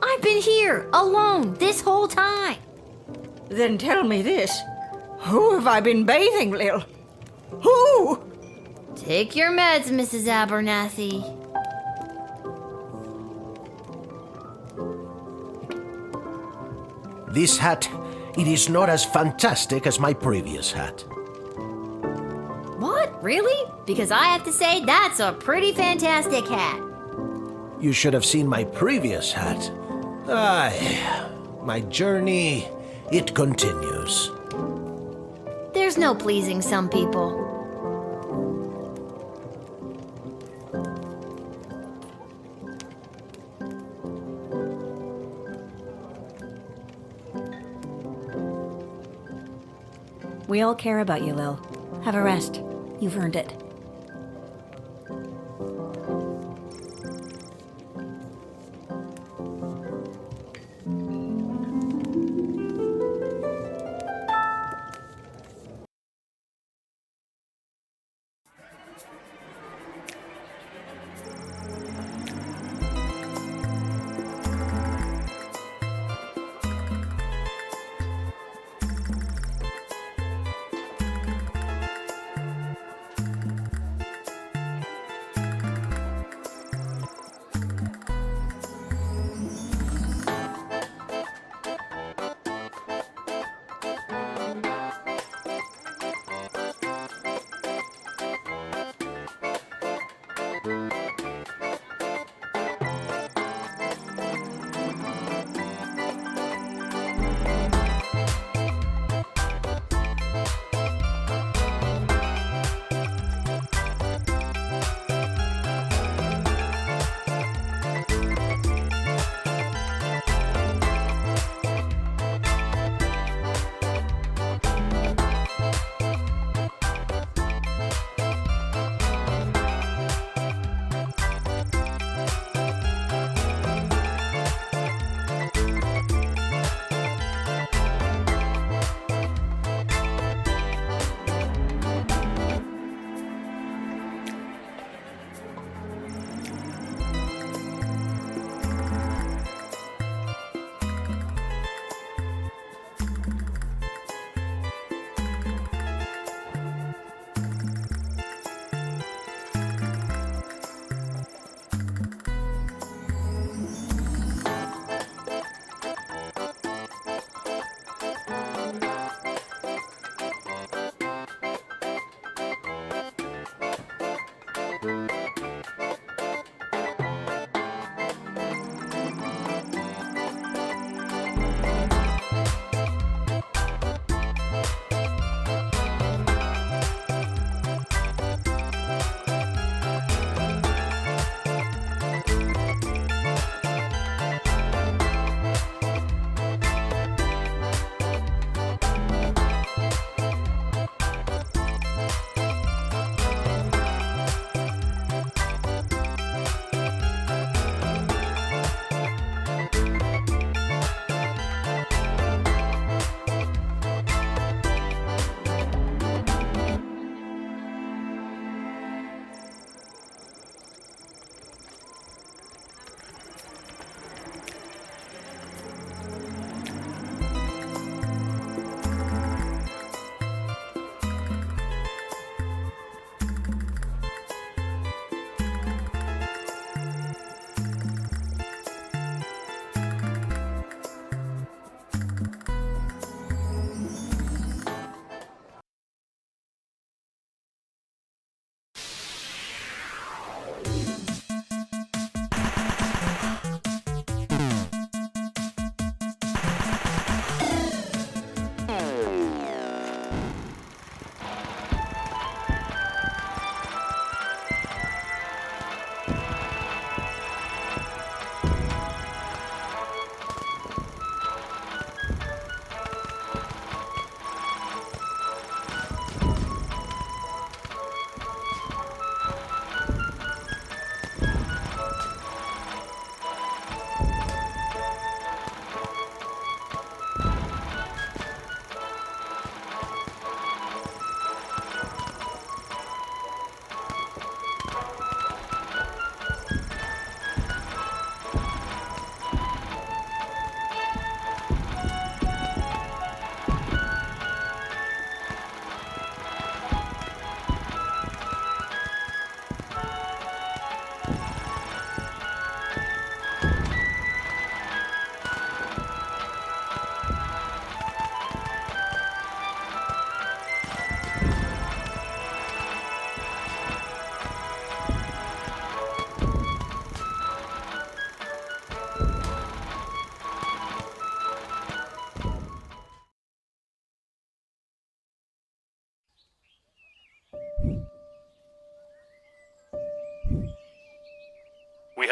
[SPEAKER 2] I've been here, alone, this whole time.
[SPEAKER 6] Then tell me this. Who have I been bathing, Lil? Who?
[SPEAKER 2] Take your meds, Mrs. Abernathy.
[SPEAKER 3] This hat, it is not as fantastic as my previous hat.
[SPEAKER 2] What? Really? Because I have to say, that's a pretty fantastic hat.
[SPEAKER 3] You should have seen my previous hat. Aye, my journey, it continues.
[SPEAKER 2] There's no pleasing some people.
[SPEAKER 14] We all care about you, Lil. Have a rest. You've earned it.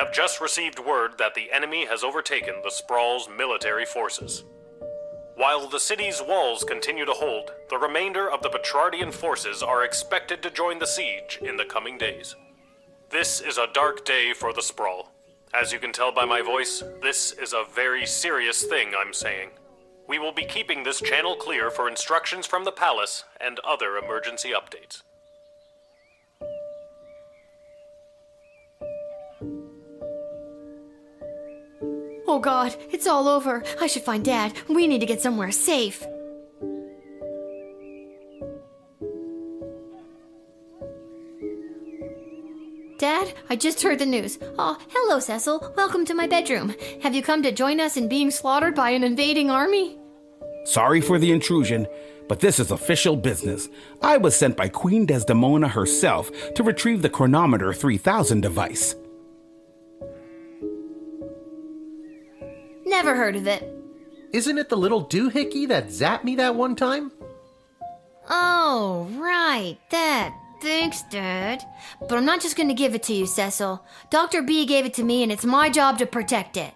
[SPEAKER 1] have just received word that the enemy has overtaken the Sprawl's military forces. While the city's walls continue to hold, the remainder of the Petrardian forces are expected to join the siege in the coming days. This is a dark day for the Sprawl. As you can tell by my voice, this is a very serious thing I'm saying. We will be keeping this channel clear for instructions from the palace and other emergency updates.
[SPEAKER 2] Oh God, it's all over. I should find Dad. We need to get somewhere safe. Dad, I just heard the news. Oh, hello, Cecil. Welcome to my bedroom. Have you come to join us in being slaughtered by an invading army?
[SPEAKER 8] Sorry for the intrusion, but this is official business. I was sent by Queen Desdemona herself to retrieve the Chronometer 3000 device.
[SPEAKER 2] Never heard of it.
[SPEAKER 3] Isn't it the little doohickey that zapped me that one time?
[SPEAKER 2] Oh, right, that. Thanks, Dad. But I'm not just gonna give it to you, Cecil. Dr. B gave it to me and it's my job to protect it.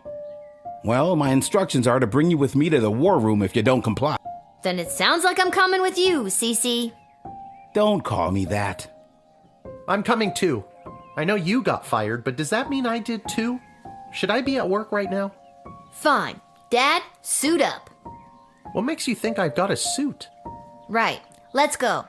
[SPEAKER 8] Well, my instructions are to bring you with me to the war room if you don't comply.
[SPEAKER 2] Then it sounds like I'm coming with you, Cece.
[SPEAKER 8] Don't call me that.
[SPEAKER 3] I'm coming too. I know you got fired, but does that mean I did too? Should I be at work right now?
[SPEAKER 2] Fine. Dad, suit up.
[SPEAKER 3] What makes you think I've got a suit?
[SPEAKER 2] Right. Let's go.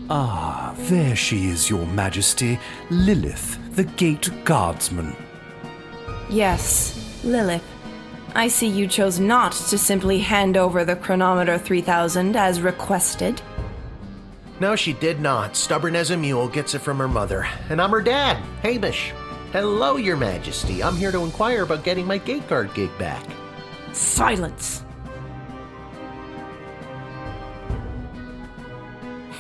[SPEAKER 19] Ah, there she is, Your Majesty, Lilith, the Gate Guardsman.
[SPEAKER 6] Yes, Lilith. I see you chose not to simply hand over the Chronometer 3000 as requested.
[SPEAKER 3] No, she did not. Stubborn as a mule, gets it from her mother. And I'm her dad, Hamish. Hello, Your Majesty. I'm here to inquire about getting my gate guard gig back.
[SPEAKER 6] Silence!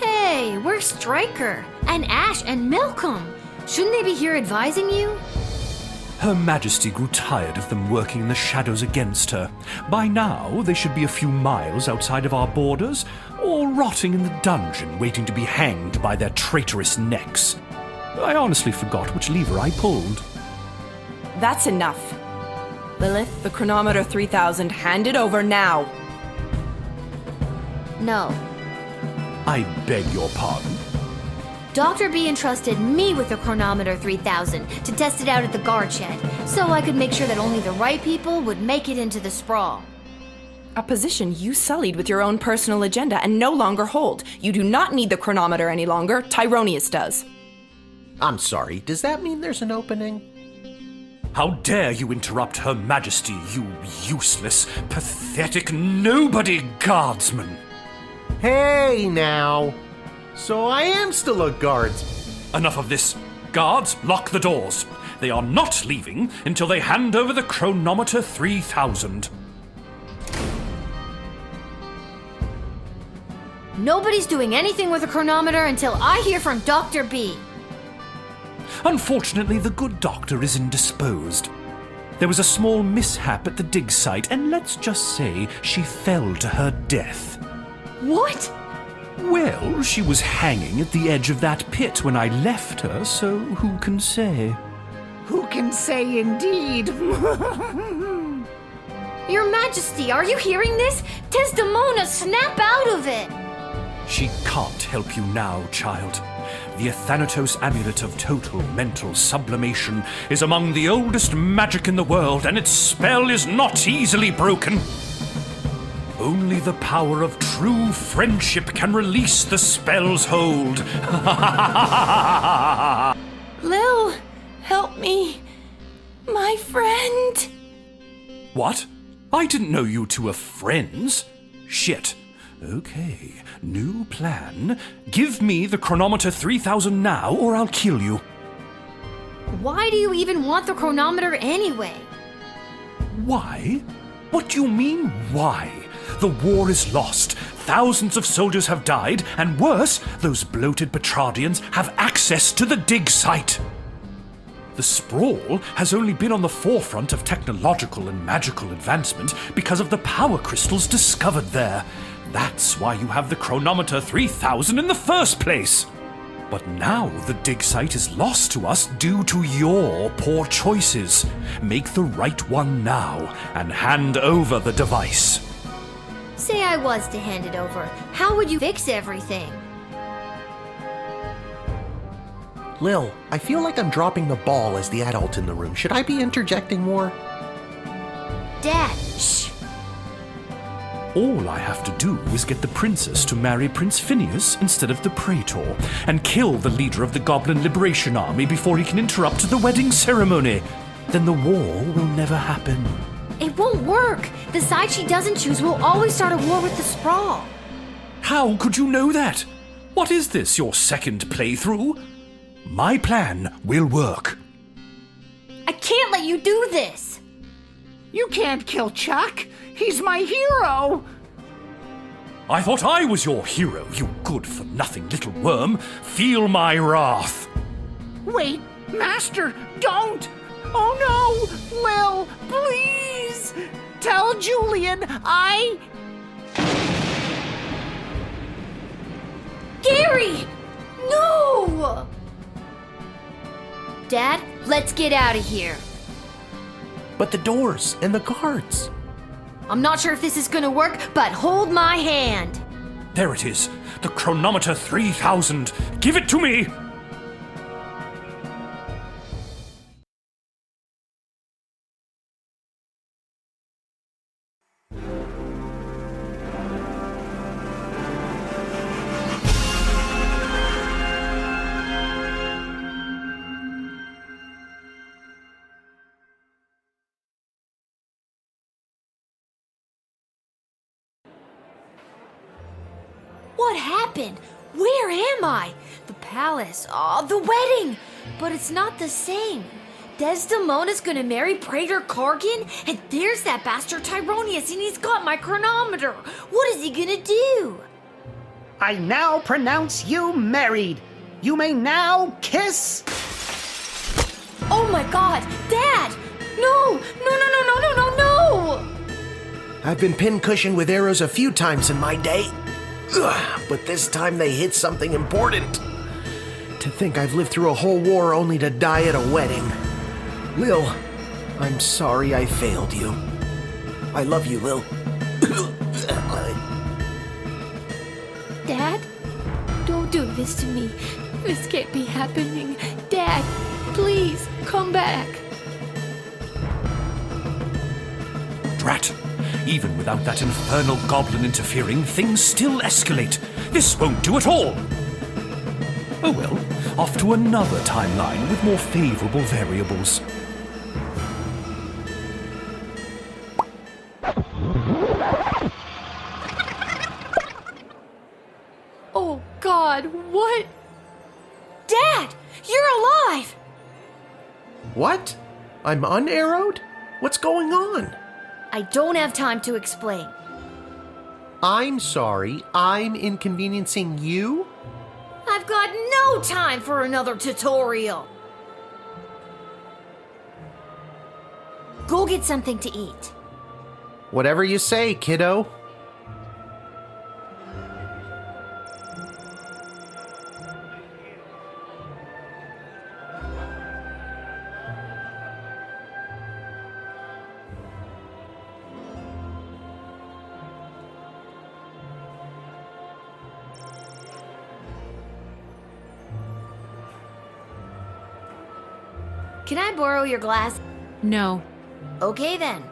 [SPEAKER 2] Hey, where's Stryker? And Ash and Malcolm? Shouldn't they be here advising you?
[SPEAKER 19] Her Majesty grew tired of them working in the shadows against her. By now, they should be a few miles outside of our borders, or rotting in the dungeon waiting to be hanged by their traitorous necks. I honestly forgot which lever I pulled.
[SPEAKER 6] That's enough. Lilith, the Chronometer 3000, hand it over now.
[SPEAKER 2] No.
[SPEAKER 19] I beg your pardon?
[SPEAKER 2] Dr. B entrusted me with the Chronometer 3000 to test it out at the guard shed, so I could make sure that only the right people would make it into the Sprawl.
[SPEAKER 6] A position you sullied with your own personal agenda and no longer hold. You do not need the chronometer any longer. Tyronius does.
[SPEAKER 3] I'm sorry, does that mean there's an opening?
[SPEAKER 19] How dare you interrupt Her Majesty, you useless, pathetic nobody guardsman!
[SPEAKER 3] Hey, now! So I am still a guardsman.
[SPEAKER 19] Enough of this. Guards, lock the doors. They are not leaving until they hand over the Chronometer 3000.
[SPEAKER 2] Nobody's doing anything with the chronometer until I hear from Dr. B.
[SPEAKER 19] Unfortunately, the good doctor is indisposed. There was a small mishap at the dig site, and let's just say she fell to her death.
[SPEAKER 2] What?
[SPEAKER 19] Well, she was hanging at the edge of that pit when I left her, so who can say?
[SPEAKER 10] Who can say indeed?
[SPEAKER 2] Your Majesty, are you hearing this? Desdemona, snap out of it!
[SPEAKER 19] She can't help you now, child. The Athanatos Amulet of Total Mental Sublimation is among the oldest magic in the world, and its spell is not easily broken. Only the power of true friendship can release the spell's hold.
[SPEAKER 6] Lil, help me. My friend.
[SPEAKER 19] What? I didn't know you two were friends. Shit. Okay, new plan. Give me the Chronometer 3000 now, or I'll kill you.
[SPEAKER 2] Why do you even want the chronometer anyway?
[SPEAKER 19] Why? What do you mean, why? The war is lost. Thousands of soldiers have died, and worse, those bloated Petrardians have access to the dig site. The sprawl has only been on the forefront of technological and magical advancement because of the power crystals discovered there. That's why you have the chronometer 3000 in the first place. But now the dig site is lost to us due to your poor choices. Make the right one now and hand over the device.
[SPEAKER 2] Say I was to hand it over. How would you fix everything?
[SPEAKER 3] Lil, I feel like I'm dropping the ball as the adult in the room. Should I be interjecting more?
[SPEAKER 2] Dad, shh.
[SPEAKER 19] All I have to do is get the princess to marry Prince Phineas instead of the Praetor, and kill the leader of the Goblin Liberation Army before he can interrupt the wedding ceremony. Then the war will never happen.
[SPEAKER 2] It won't work. The side she doesn't choose will always start a war with the sprawl.
[SPEAKER 19] How could you know that? What is this, your second playthrough? My plan will work.
[SPEAKER 2] I can't let you do this.
[SPEAKER 10] You can't kill Chuck. He's my hero.
[SPEAKER 19] I thought I was your hero, you good-for-nothing little worm. Feel my wrath.
[SPEAKER 10] Wait, Master, don't. Oh no, Lil, please. Tell Julian
[SPEAKER 2] Gary! No! Dad, let's get out of here.
[SPEAKER 3] But the doors and the guards.
[SPEAKER 2] I'm not sure if this is gonna work, but hold my hand.
[SPEAKER 19] There it is, the chronometer 3000. Give it to me!
[SPEAKER 2] What happened? Where am I? The palace. Oh, the wedding. But it's not the same. Desdemona's gonna marry Praetor Kargan, and there's that bastard Tyronius, and he's got my chronometer. What is he gonna do?
[SPEAKER 18] I now pronounce you married. You may now kiss.
[SPEAKER 2] Oh my God, Dad! No!
[SPEAKER 3] I've been pincushioned with arrows a few times in my day. Ugh, but this time they hit something important. To think I've lived through a whole war only to die at a wedding. Lil, I'm sorry I failed you. I love you, Lil.
[SPEAKER 2] Dad? Don't do this to me. This can't be happening. Dad, please, come back.
[SPEAKER 19] Drat. Even without that infernal goblin interfering, things still escalate. This won't do at all. Oh well, off to another timeline with more favorable variables.
[SPEAKER 2] Oh God, what? Dad, you're alive!
[SPEAKER 3] What? I'm unarrowed? What's going on?
[SPEAKER 2] I don't have time to explain.
[SPEAKER 3] I'm sorry, I'm inconveniencing you?
[SPEAKER 2] I've got no time for another tutorial. Go get something to eat.
[SPEAKER 3] Whatever you say, kiddo.
[SPEAKER 2] Can I borrow your glass?
[SPEAKER 15] No.
[SPEAKER 2] Okay then.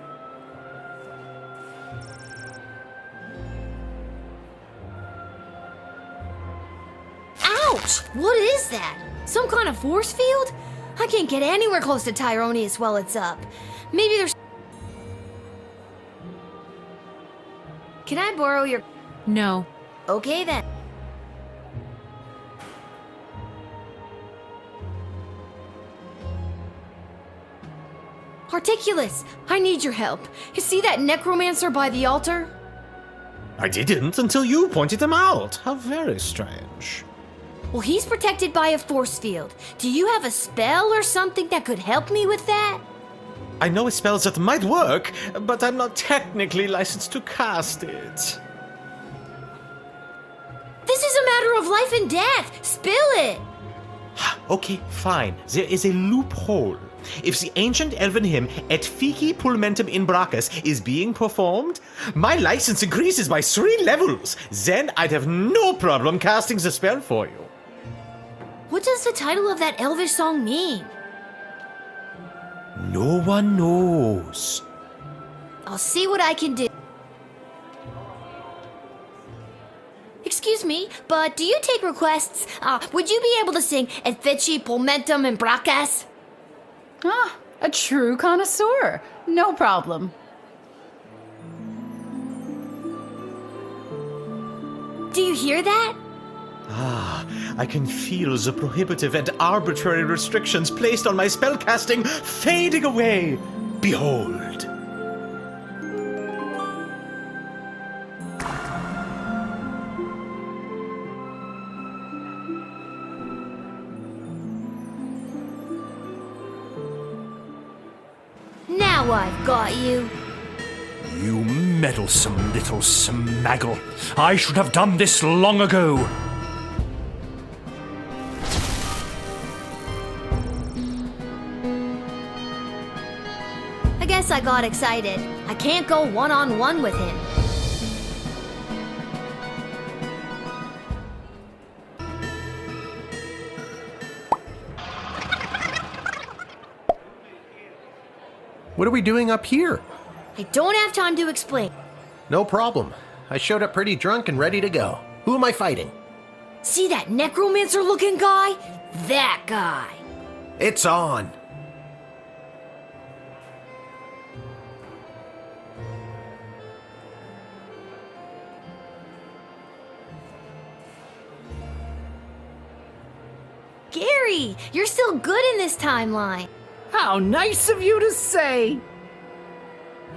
[SPEAKER 2] Ouch! What is that? Some kind of force field? I can't get anywhere close to Tyronius while it's up. Maybe there's... Can I borrow your...
[SPEAKER 15] No.
[SPEAKER 2] Okay then. Articulus, I need your help. You see that necromancer by the altar?
[SPEAKER 20] I didn't until you pointed him out. How very strange.
[SPEAKER 2] Well, he's protected by a force field. Do you have a spell or something that could help me with that?
[SPEAKER 20] I know spells that might work, but I'm not technically licensed to cast it.
[SPEAKER 2] This is a matter of life and death. Spill it.
[SPEAKER 20] Okay, fine. There is a loophole. If the ancient elven hymn Et Fici Pulmentum in Brachus is being performed, my license increases by 3 levels. Then I'd have no problem casting the spell for you.
[SPEAKER 2] What does the title of that elvish song mean?
[SPEAKER 20] No one knows.
[SPEAKER 2] I'll see what I can do. Excuse me, but do you take requests? Would you be able to sing Et Fici Pulmentum in Brachus?
[SPEAKER 21] Ah, a true connoisseur. No problem.
[SPEAKER 2] Do you hear that?
[SPEAKER 20] I can feel the prohibitive and arbitrary restrictions placed on my spellcasting fading away. Behold.
[SPEAKER 2] Now I've got you.
[SPEAKER 19] You meddlesome little smaggle. I should have done this long ago.
[SPEAKER 2] I guess I got excited. I can't go one-on-one with him.
[SPEAKER 3] What are we doing up here?
[SPEAKER 2] I don't have time to explain.
[SPEAKER 3] No problem. I showed up pretty drunk and ready to go. Who am I fighting?
[SPEAKER 2] See that necromancer-looking guy? That guy.
[SPEAKER 3] It's on.
[SPEAKER 2] Gary, you're still good in this timeline.
[SPEAKER 10] How nice of you to say.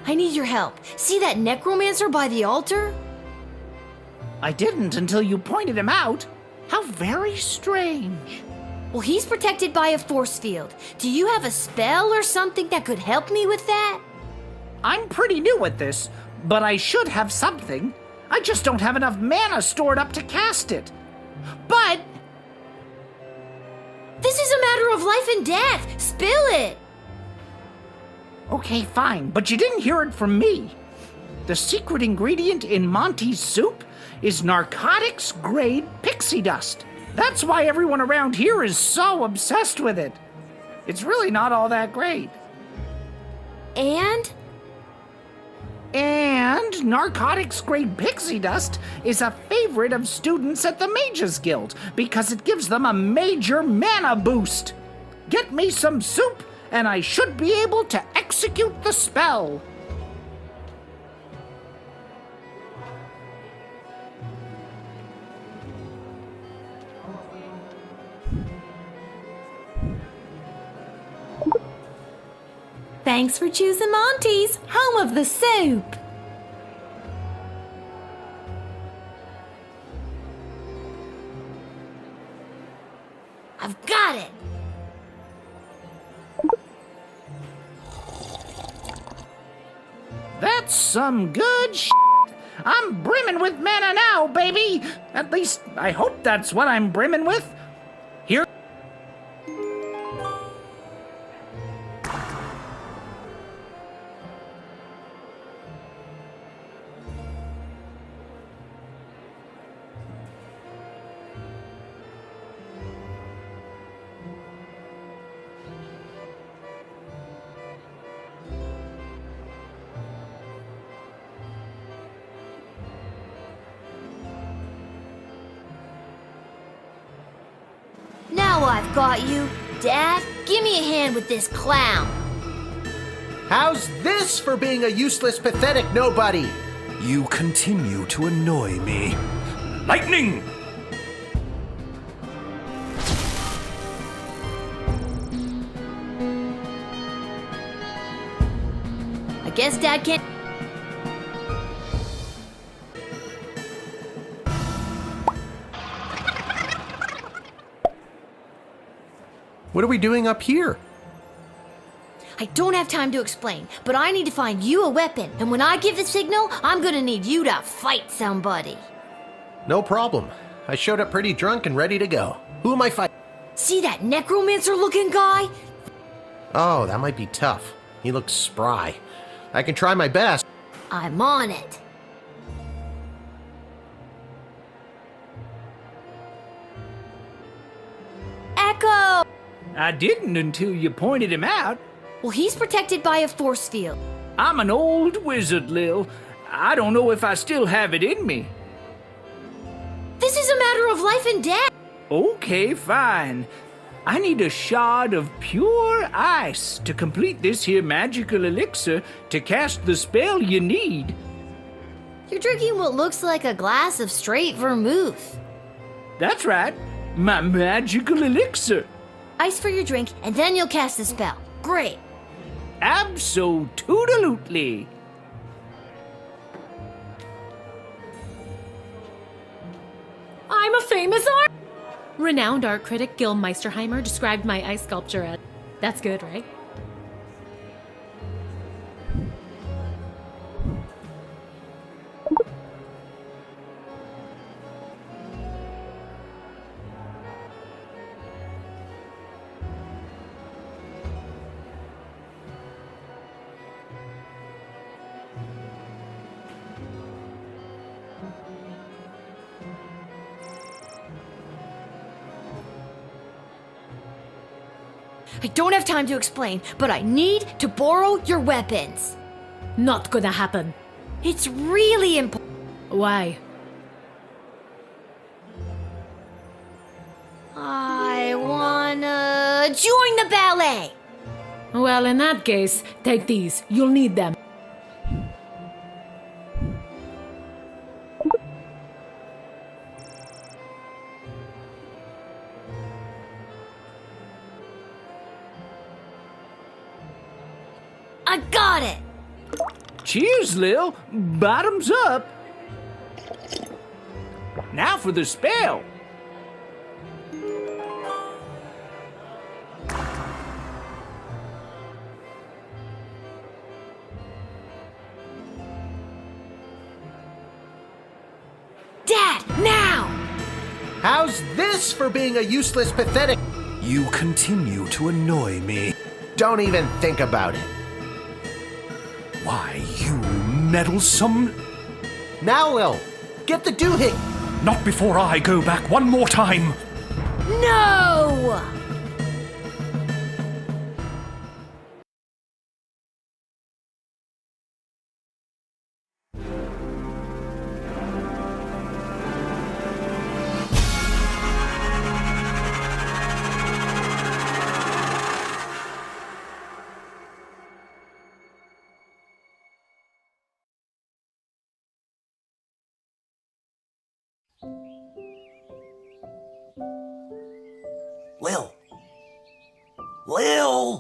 [SPEAKER 2] I need your help. See that necromancer by the altar?
[SPEAKER 10] I didn't until you pointed him out. How very strange.
[SPEAKER 2] Well, he's protected by a force field. Do you have a spell or something that could help me with that?
[SPEAKER 10] I'm pretty new at this, but I should have something. I just don't have enough mana stored up to cast it. But
[SPEAKER 2] this is a matter of life and death. Spill it.
[SPEAKER 10] Okay, fine, but you didn't hear it from me. The secret ingredient in Monty's soup is narcotics-grade pixie dust. That's why everyone around here is so obsessed with it. It's really not all that great.
[SPEAKER 2] And
[SPEAKER 10] narcotics-grade pixie dust is a favorite of students at the Mages Guild because it gives them a major mana boost. Get me some soup, and I should be able to execute the spell.
[SPEAKER 12] Thanks for choosing Monty's, home of the soup.
[SPEAKER 2] I've got it.
[SPEAKER 10] That's some good shit. I'm brimming with mana now, baby. At least, I hope that's what I'm brimming with. Here.
[SPEAKER 2] Now I've got you. Dad, give me a hand with this clown.
[SPEAKER 3] How's this for being a useless, pathetic nobody?
[SPEAKER 19] You continue to annoy me. Lightning!
[SPEAKER 2] I guess Dad can't.
[SPEAKER 3] What are we doing up here?
[SPEAKER 2] I don't have time to explain, but I need to find you a weapon, and when I give the signal, I'm gonna need you to fight somebody.
[SPEAKER 3] No problem. I showed up pretty drunk and ready to go. Who am I fighting?
[SPEAKER 2] See that necromancer-looking guy?
[SPEAKER 3] Oh, that might be tough. He looks spry. I can try my best.
[SPEAKER 2] I'm on it. Echo!
[SPEAKER 17] I didn't until you pointed him out.
[SPEAKER 2] Well, he's protected by a force field.
[SPEAKER 17] I'm an old wizard, Lil. I don't know if I still have it in me.
[SPEAKER 2] This is a matter of life and death.
[SPEAKER 17] Okay, fine. I need a shard of pure ice to complete this here magical elixir to cast the spell you need.
[SPEAKER 2] You're drinking what looks like a glass of straight vermouth.
[SPEAKER 17] That's right, my magical elixir.
[SPEAKER 2] Ice for your drink, and then you'll cast the spell. Great.
[SPEAKER 17] Abso-toodalutely.
[SPEAKER 15] I'm a famous art. Renowned art critic Gil Meisterheimer described my ice sculpture as. That's good, right?
[SPEAKER 2] I don't have time to explain, but I need to borrow your weapons.
[SPEAKER 15] Not gonna happen.
[SPEAKER 2] It's really important.
[SPEAKER 15] Why?
[SPEAKER 2] I wanna join the ballet.
[SPEAKER 15] Well, in that case, take these. You'll need them.
[SPEAKER 2] I got it!
[SPEAKER 17] Cheers, Lil. Bottoms up. Now for the spell.
[SPEAKER 2] Dad, now!
[SPEAKER 3] How's this for being a useless, pathetic...
[SPEAKER 19] You continue to annoy me.
[SPEAKER 3] Don't even think about it.
[SPEAKER 19] Why, you meddlesome...
[SPEAKER 3] Now, Lil, get the doohickey.
[SPEAKER 19] Not before I go back one more time.
[SPEAKER 2] No!
[SPEAKER 3] Lil. Lil!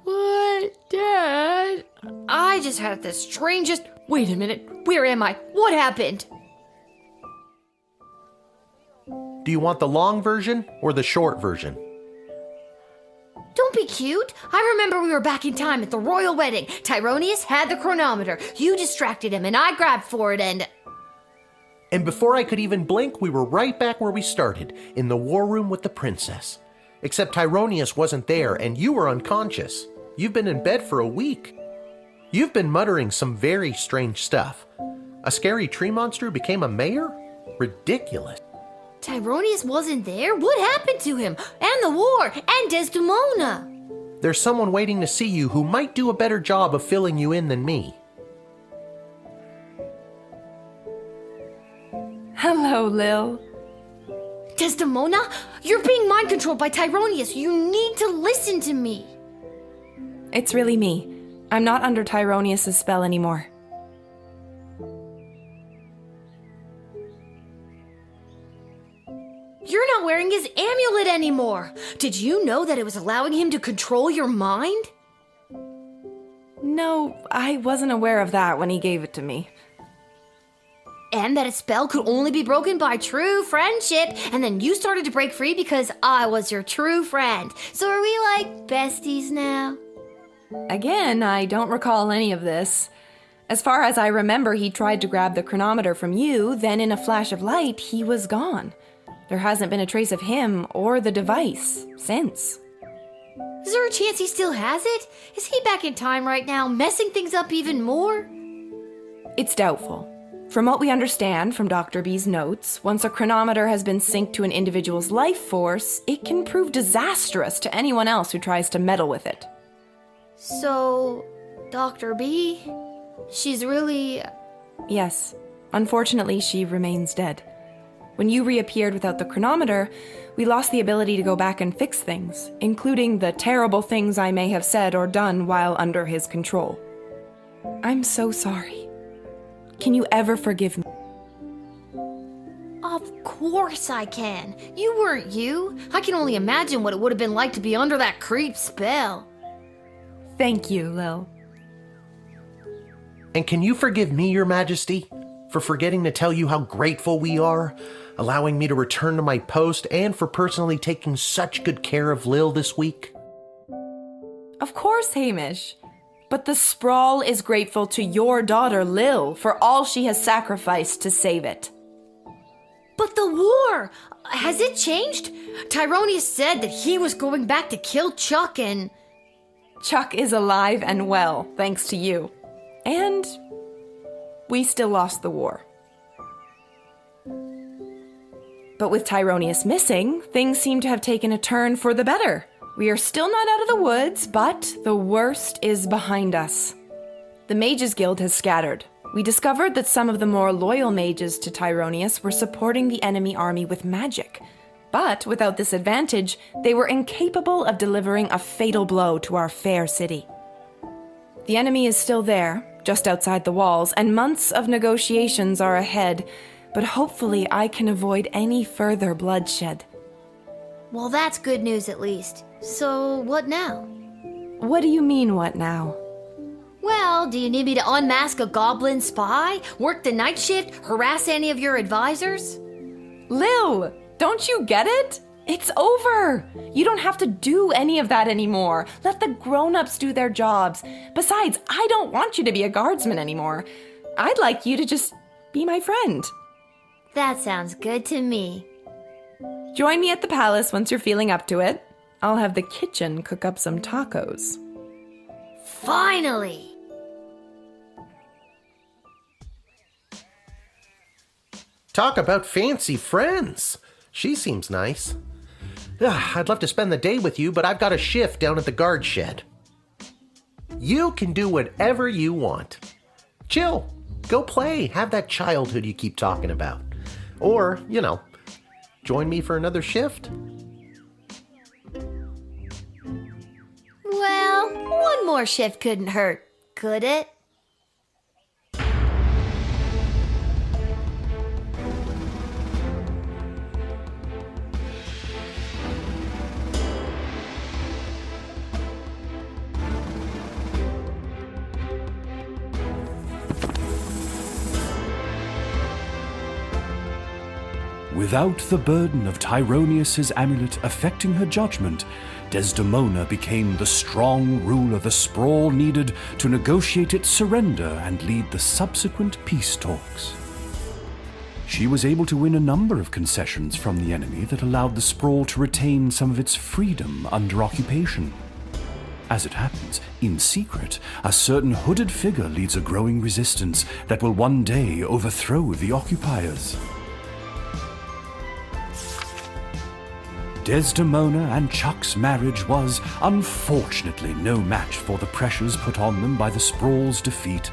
[SPEAKER 2] What, Dad? I just had the strangest... Wait a minute. Where am I? What happened?
[SPEAKER 3] Do you want the long version or the short version?
[SPEAKER 2] Don't be cute. I remember we were back in time at the royal wedding. Tyronius had the chronometer. You distracted him and I grabbed for it and...
[SPEAKER 3] And before I could even blink, we were right back where we started, in the war room with the princess. Except Tyronius wasn't there and you were unconscious. You've been in bed for a week. You've been muttering some very strange stuff. A scary tree monster became a mayor? Ridiculous.
[SPEAKER 2] Tyronius wasn't there? What happened to him? And the war? And Desdemona?
[SPEAKER 3] There's someone waiting to see you who might do a better job of filling you in than me.
[SPEAKER 4] Hello, Lil.
[SPEAKER 2] Desdemona? You're being mind-controlled by Tyronius. You need to listen to me.
[SPEAKER 4] It's really me. I'm not under Tyronius' spell anymore.
[SPEAKER 2] You're not wearing his amulet anymore. Did you know that it was allowing him to control your mind?
[SPEAKER 4] No, I wasn't aware of that when he gave it to me.
[SPEAKER 2] and that a spell could only be broken by true friendship, and then you started to break free because I was your true friend. So are we like besties now?
[SPEAKER 4] Again, I don't recall any of this. As far as I remember, he tried to grab the chronometer from you, then in a flash of light, he was gone. There hasn't been a trace of him or the device since.
[SPEAKER 2] Is there a chance he still has it? Is he back in time right now, messing things up even more?
[SPEAKER 4] It's doubtful. From what we understand from Dr. B's notes, once a chronometer has been synced to an individual's life force, it can prove disastrous to anyone else who tries to meddle with it.
[SPEAKER 2] So, Dr. B, she's really...
[SPEAKER 4] Yes. Unfortunately, she remains dead. When you reappeared without the chronometer, we lost the ability to go back and fix things, including the terrible things I may have said or done while under his control. I'm so sorry. Can you ever forgive me?
[SPEAKER 2] Of course I can. You weren't you. I can only imagine what it would have been like to be under that creep spell.
[SPEAKER 4] Thank you, Lil.
[SPEAKER 3] And can you forgive me, Your Majesty, for forgetting to tell you how grateful we are, allowing me to return to my post, and for personally taking such good care of Lil this week?
[SPEAKER 4] Of course, Hamish. But the Sprawl is grateful to your daughter, Lil, for all she has sacrificed to save it.
[SPEAKER 2] But the war! Has it changed? Tyronius said that he was going back to kill Chuck and...
[SPEAKER 4] Chuck is alive and well, thanks to you. And we still lost the war. But with Tyronius missing, things seem to have taken a turn for the better. We are still not out of the woods, but the worst is behind us. The Mages Guild has scattered. We discovered that some of the more loyal mages to Tyronius were supporting the enemy army with magic. But without this advantage, they were incapable of delivering a fatal blow to our fair city. The enemy is still there, just outside the walls, and months of negotiations are ahead, but hopefully I can avoid any further bloodshed.
[SPEAKER 2] Well, that's good news at least. So, what now?
[SPEAKER 4] What do you mean, what now?
[SPEAKER 2] Well, do you need me to unmask a goblin spy? Work the night shift? Harass any of your advisors?
[SPEAKER 4] Lil, don't you get it? It's over. You don't have to do any of that anymore. Let the grown-ups do their jobs. Besides, I don't want you to be a guardsman anymore. I'd like you to just be my friend.
[SPEAKER 2] That sounds good to me.
[SPEAKER 4] Join me at the palace once you're feeling up to it. I'll have the kitchen cook up some tacos.
[SPEAKER 2] Finally!
[SPEAKER 3] Talk about fancy friends. She seems nice. I'd love to spend the day with you, but I've got a shift down at the guard shed. You can do whatever you want. Chill. Go play. Have that childhood you keep talking about. Or, join me for another shift.
[SPEAKER 2] Well, one more shift couldn't hurt, could it?
[SPEAKER 19] Without the burden of Tyronius's amulet affecting her judgment, Desdemona became the strong ruler the Sprawl needed to negotiate its surrender and lead the subsequent peace talks. She was able to win a number of concessions from the enemy that allowed the Sprawl to retain some of its freedom under occupation. As it happens, in secret, a certain hooded figure leads a growing resistance that will one day overthrow the occupiers. Desdemona and Chuck's marriage was, unfortunately, no match for the pressures put on them by the Sprawl's defeat.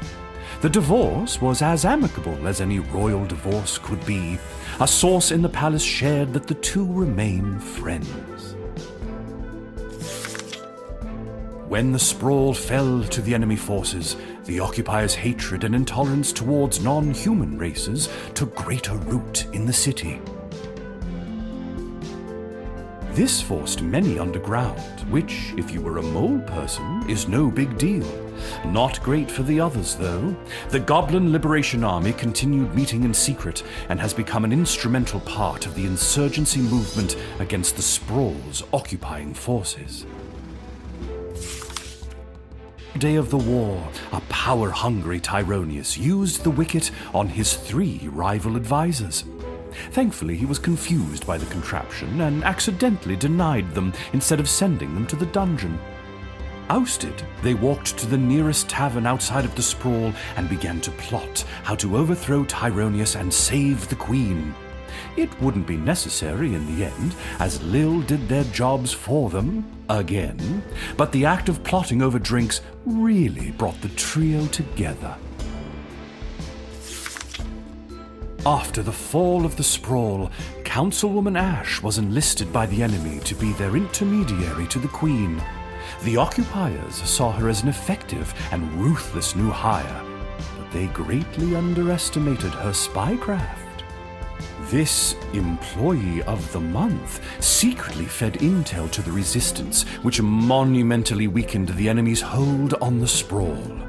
[SPEAKER 19] The divorce was as amicable as any royal divorce could be. A source in the palace shared that the two remain friends. When the Sprawl fell to the enemy forces, the occupiers' hatred and intolerance towards non-human races took greater root in the city. This forced many underground, which, if you were a mole person, is no big deal. Not great for the others, though. The Goblin Liberation Army continued meeting in secret and has become an instrumental part of the insurgency movement against the Sprawl's occupying forces. Day of the war, a power-hungry Tyronius used the wicket on his 3 rival advisors. Thankfully, he was confused by the contraption and accidentally denied them instead of sending them to the dungeon. Ousted, they walked to the nearest tavern outside of the Sprawl and began to plot how to overthrow Tyronius and save the Queen. It wouldn't be necessary in the end, as Lil did their jobs for them, again, but the act of plotting over drinks really brought the trio together. After the fall of the Sprawl, Councilwoman Ash was enlisted by the enemy to be their intermediary to the Queen. The occupiers saw her as an effective and ruthless new hire, but they greatly underestimated her spycraft. This Employee of the Month secretly fed intel to the Resistance, which monumentally weakened the enemy's hold on the Sprawl.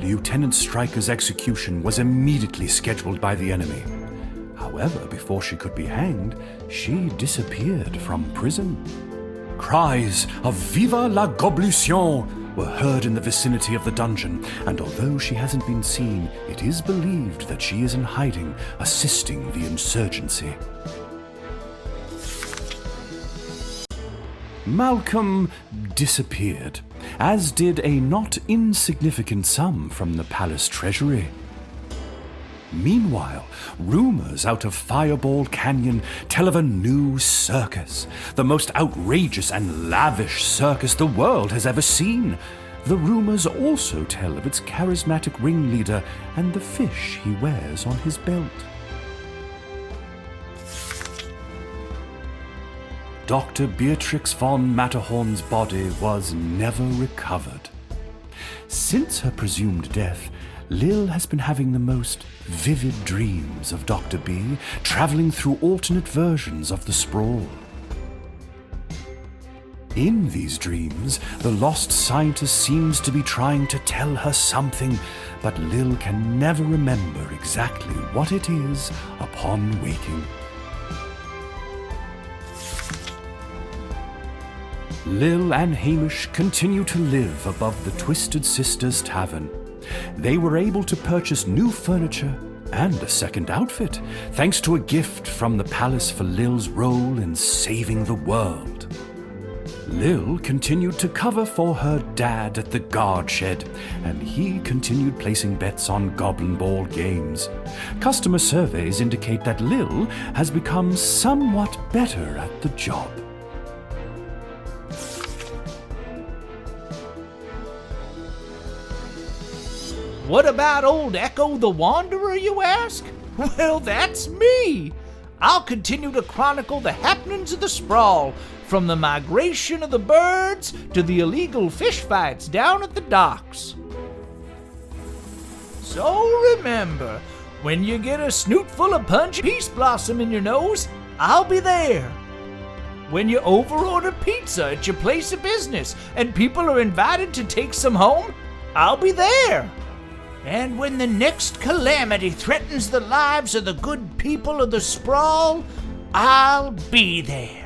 [SPEAKER 19] Lieutenant Stryker's execution was immediately scheduled by the enemy. However, before she could be hanged, she disappeared from prison. Cries of "Viva la Goblution!" were heard in the vicinity of the dungeon, and although she hasn't been seen, it is believed that she is in hiding, assisting the insurgency. Malcolm disappeared, as did a not insignificant sum from the palace treasury. Meanwhile, rumors out of Fireball Canyon tell of a new circus, the most outrageous and lavish circus the world has ever seen. The rumors also tell of its charismatic ringleader and the fish he wears on his belt. Dr. Beatrix von Matterhorn's body was never recovered. Since her presumed death, Lil has been having the most vivid dreams of Dr. B, traveling through alternate versions of the Sprawl. In these dreams, the lost scientist seems to be trying to tell her something, but Lil can never remember exactly what it is upon waking. Lil and Hamish continue to live above the Twisted Sisters Tavern. They were able to purchase new furniture and a second outfit, thanks to a gift from the palace for Lil's role in saving the world. Lil continued to cover for her dad at the guard shed, and he continued placing bets on Goblin Ball games. Customer surveys indicate that Lil has become somewhat better at the job.
[SPEAKER 17] What about old Echo the Wanderer, you ask? Well, that's me! I'll continue to chronicle the happenings of the Sprawl, from the migration of the birds to the illegal fish fights down at the docks. So remember, when you get a snoot full of punchy peace blossom in your nose, I'll be there. When you overorder pizza at your place of business and people are invited to take some home, I'll be there. And when the next calamity threatens the lives of the good people of the Sprawl, I'll be there.